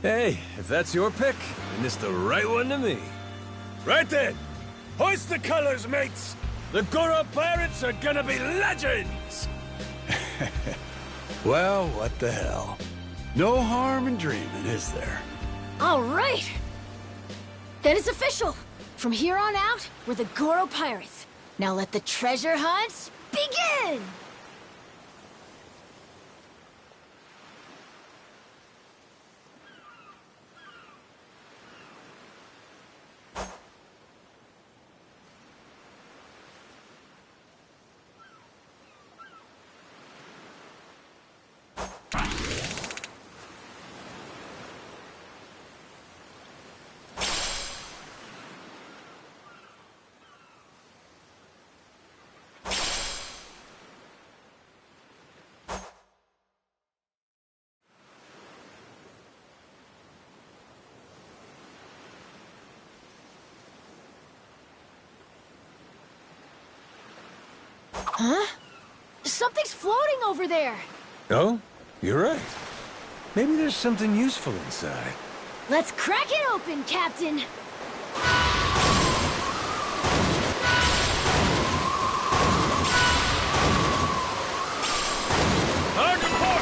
Speaker 2: Hey, if that's your pick, then it's the right one to me. Right then! Hoist the colors, mates!
Speaker 11: The Goro pirates are gonna be legends!
Speaker 4: Well, what the hell? No harm in dreaming, is there?
Speaker 1: All right! Then it's official! From here on out, we're the Goro Pirates. Now let the treasure hunt begin! Huh? Something's floating over there!
Speaker 2: Oh? You're right. Maybe there's something useful inside.
Speaker 1: Let's crack it open, Captain!
Speaker 11: Hard to port!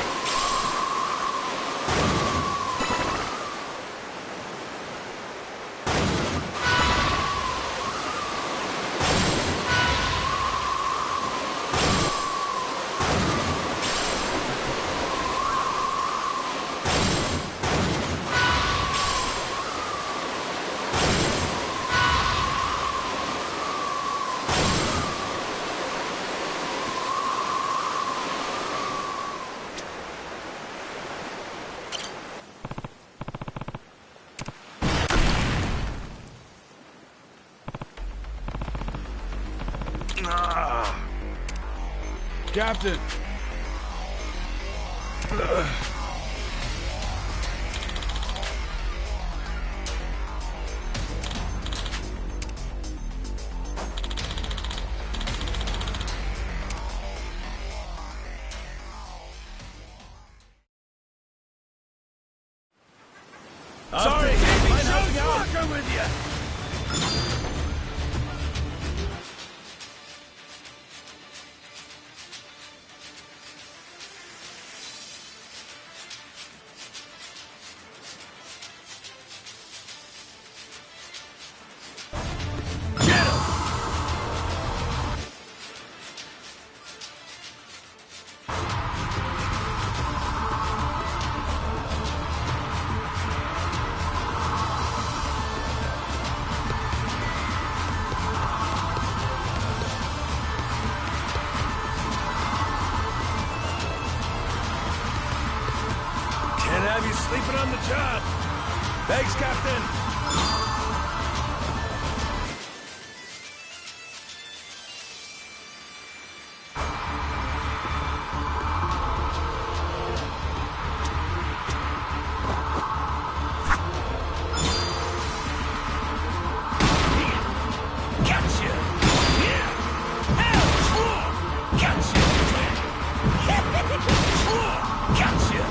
Speaker 4: Captain!
Speaker 11: Sorry, I'm helping out with you! Can't have you sleeping on the job. Thanks, Captain. Gotcha! Yeah! Ouch! Gotcha! Gotcha!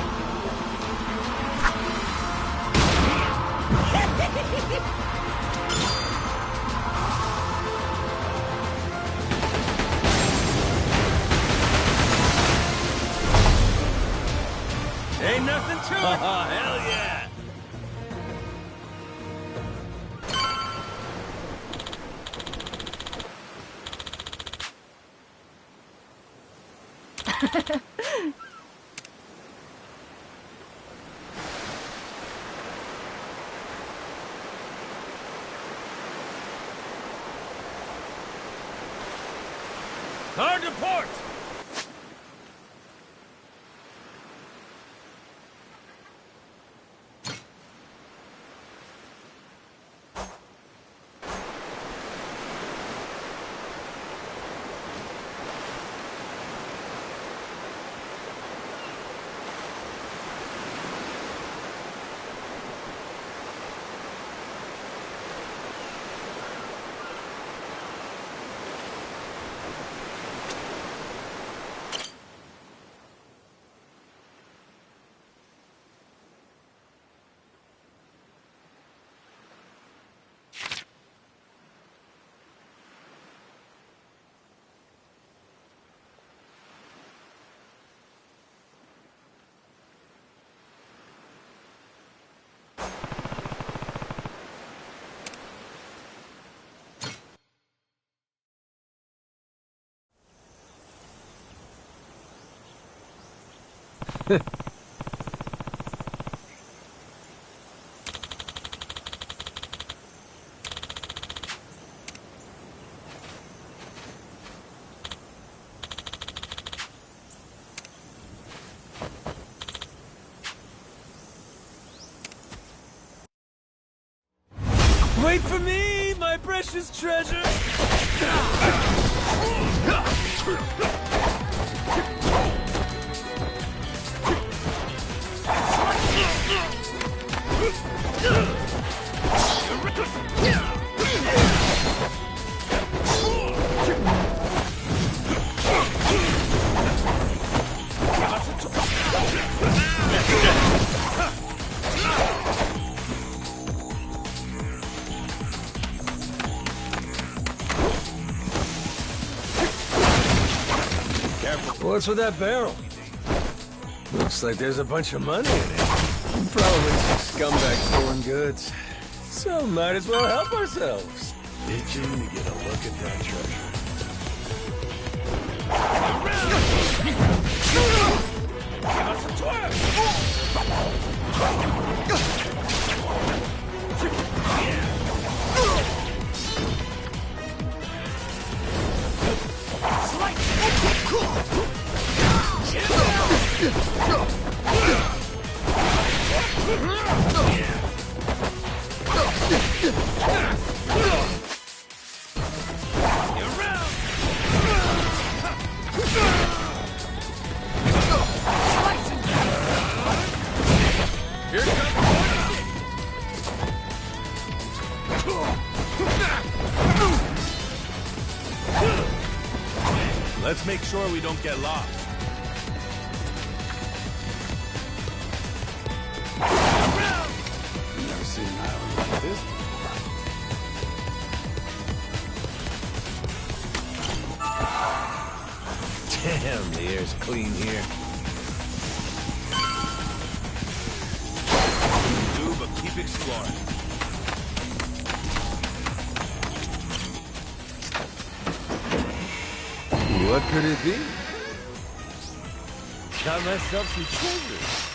Speaker 11: Ain't nothing to it. Oh, hell yeah. Hard to port.
Speaker 12: Wait for me, my precious treasure!
Speaker 2: What's with that barrel? Looks like there's a bunch of money in it. Probably some scumbag stolen goods. So might as well help ourselves.
Speaker 4: Itching to get a look at that treasure.
Speaker 8: Let's make sure we don't get lost.
Speaker 4: Never seen an island like this before.
Speaker 2: Damn, the air's clean here.
Speaker 8: Do, but keep exploring.
Speaker 2: What could it be?
Speaker 12: Got myself some treasure.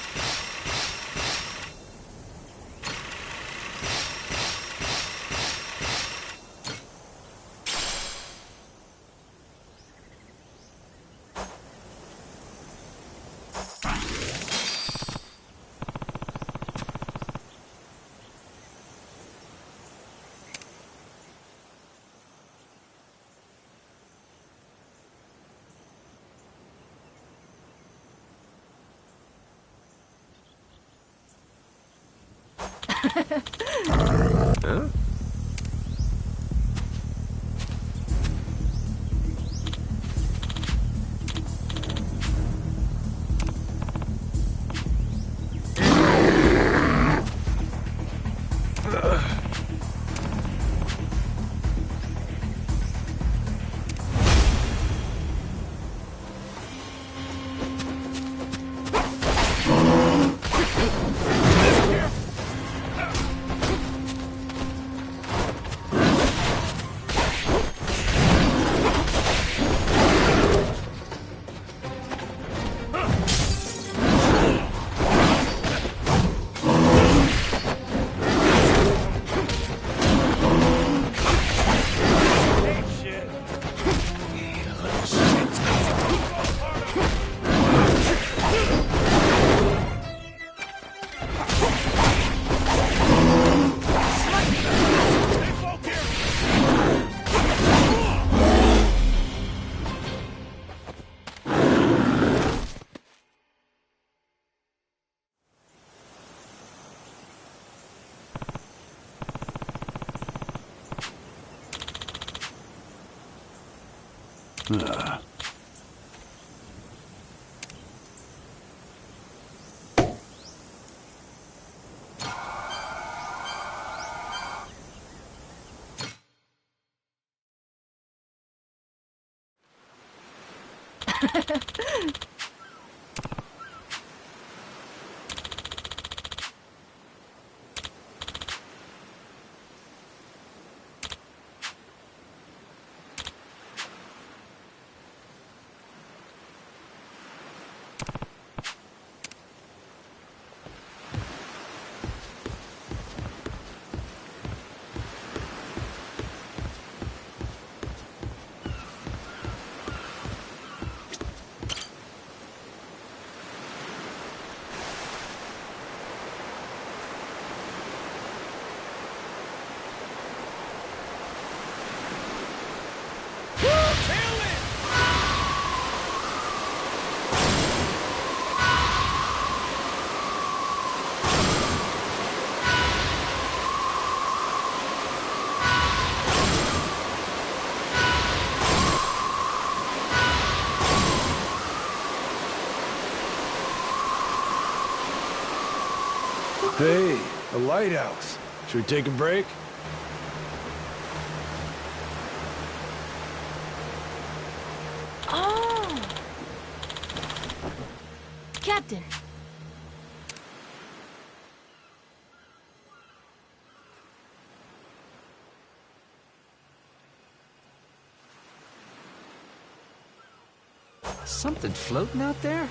Speaker 2: Huh?
Speaker 4: Hey, a lighthouse. Should we take a break?
Speaker 1: Oh! Captain.
Speaker 11: Something floating out there?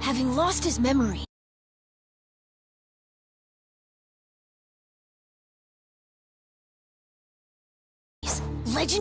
Speaker 1: Having lost his memory, legend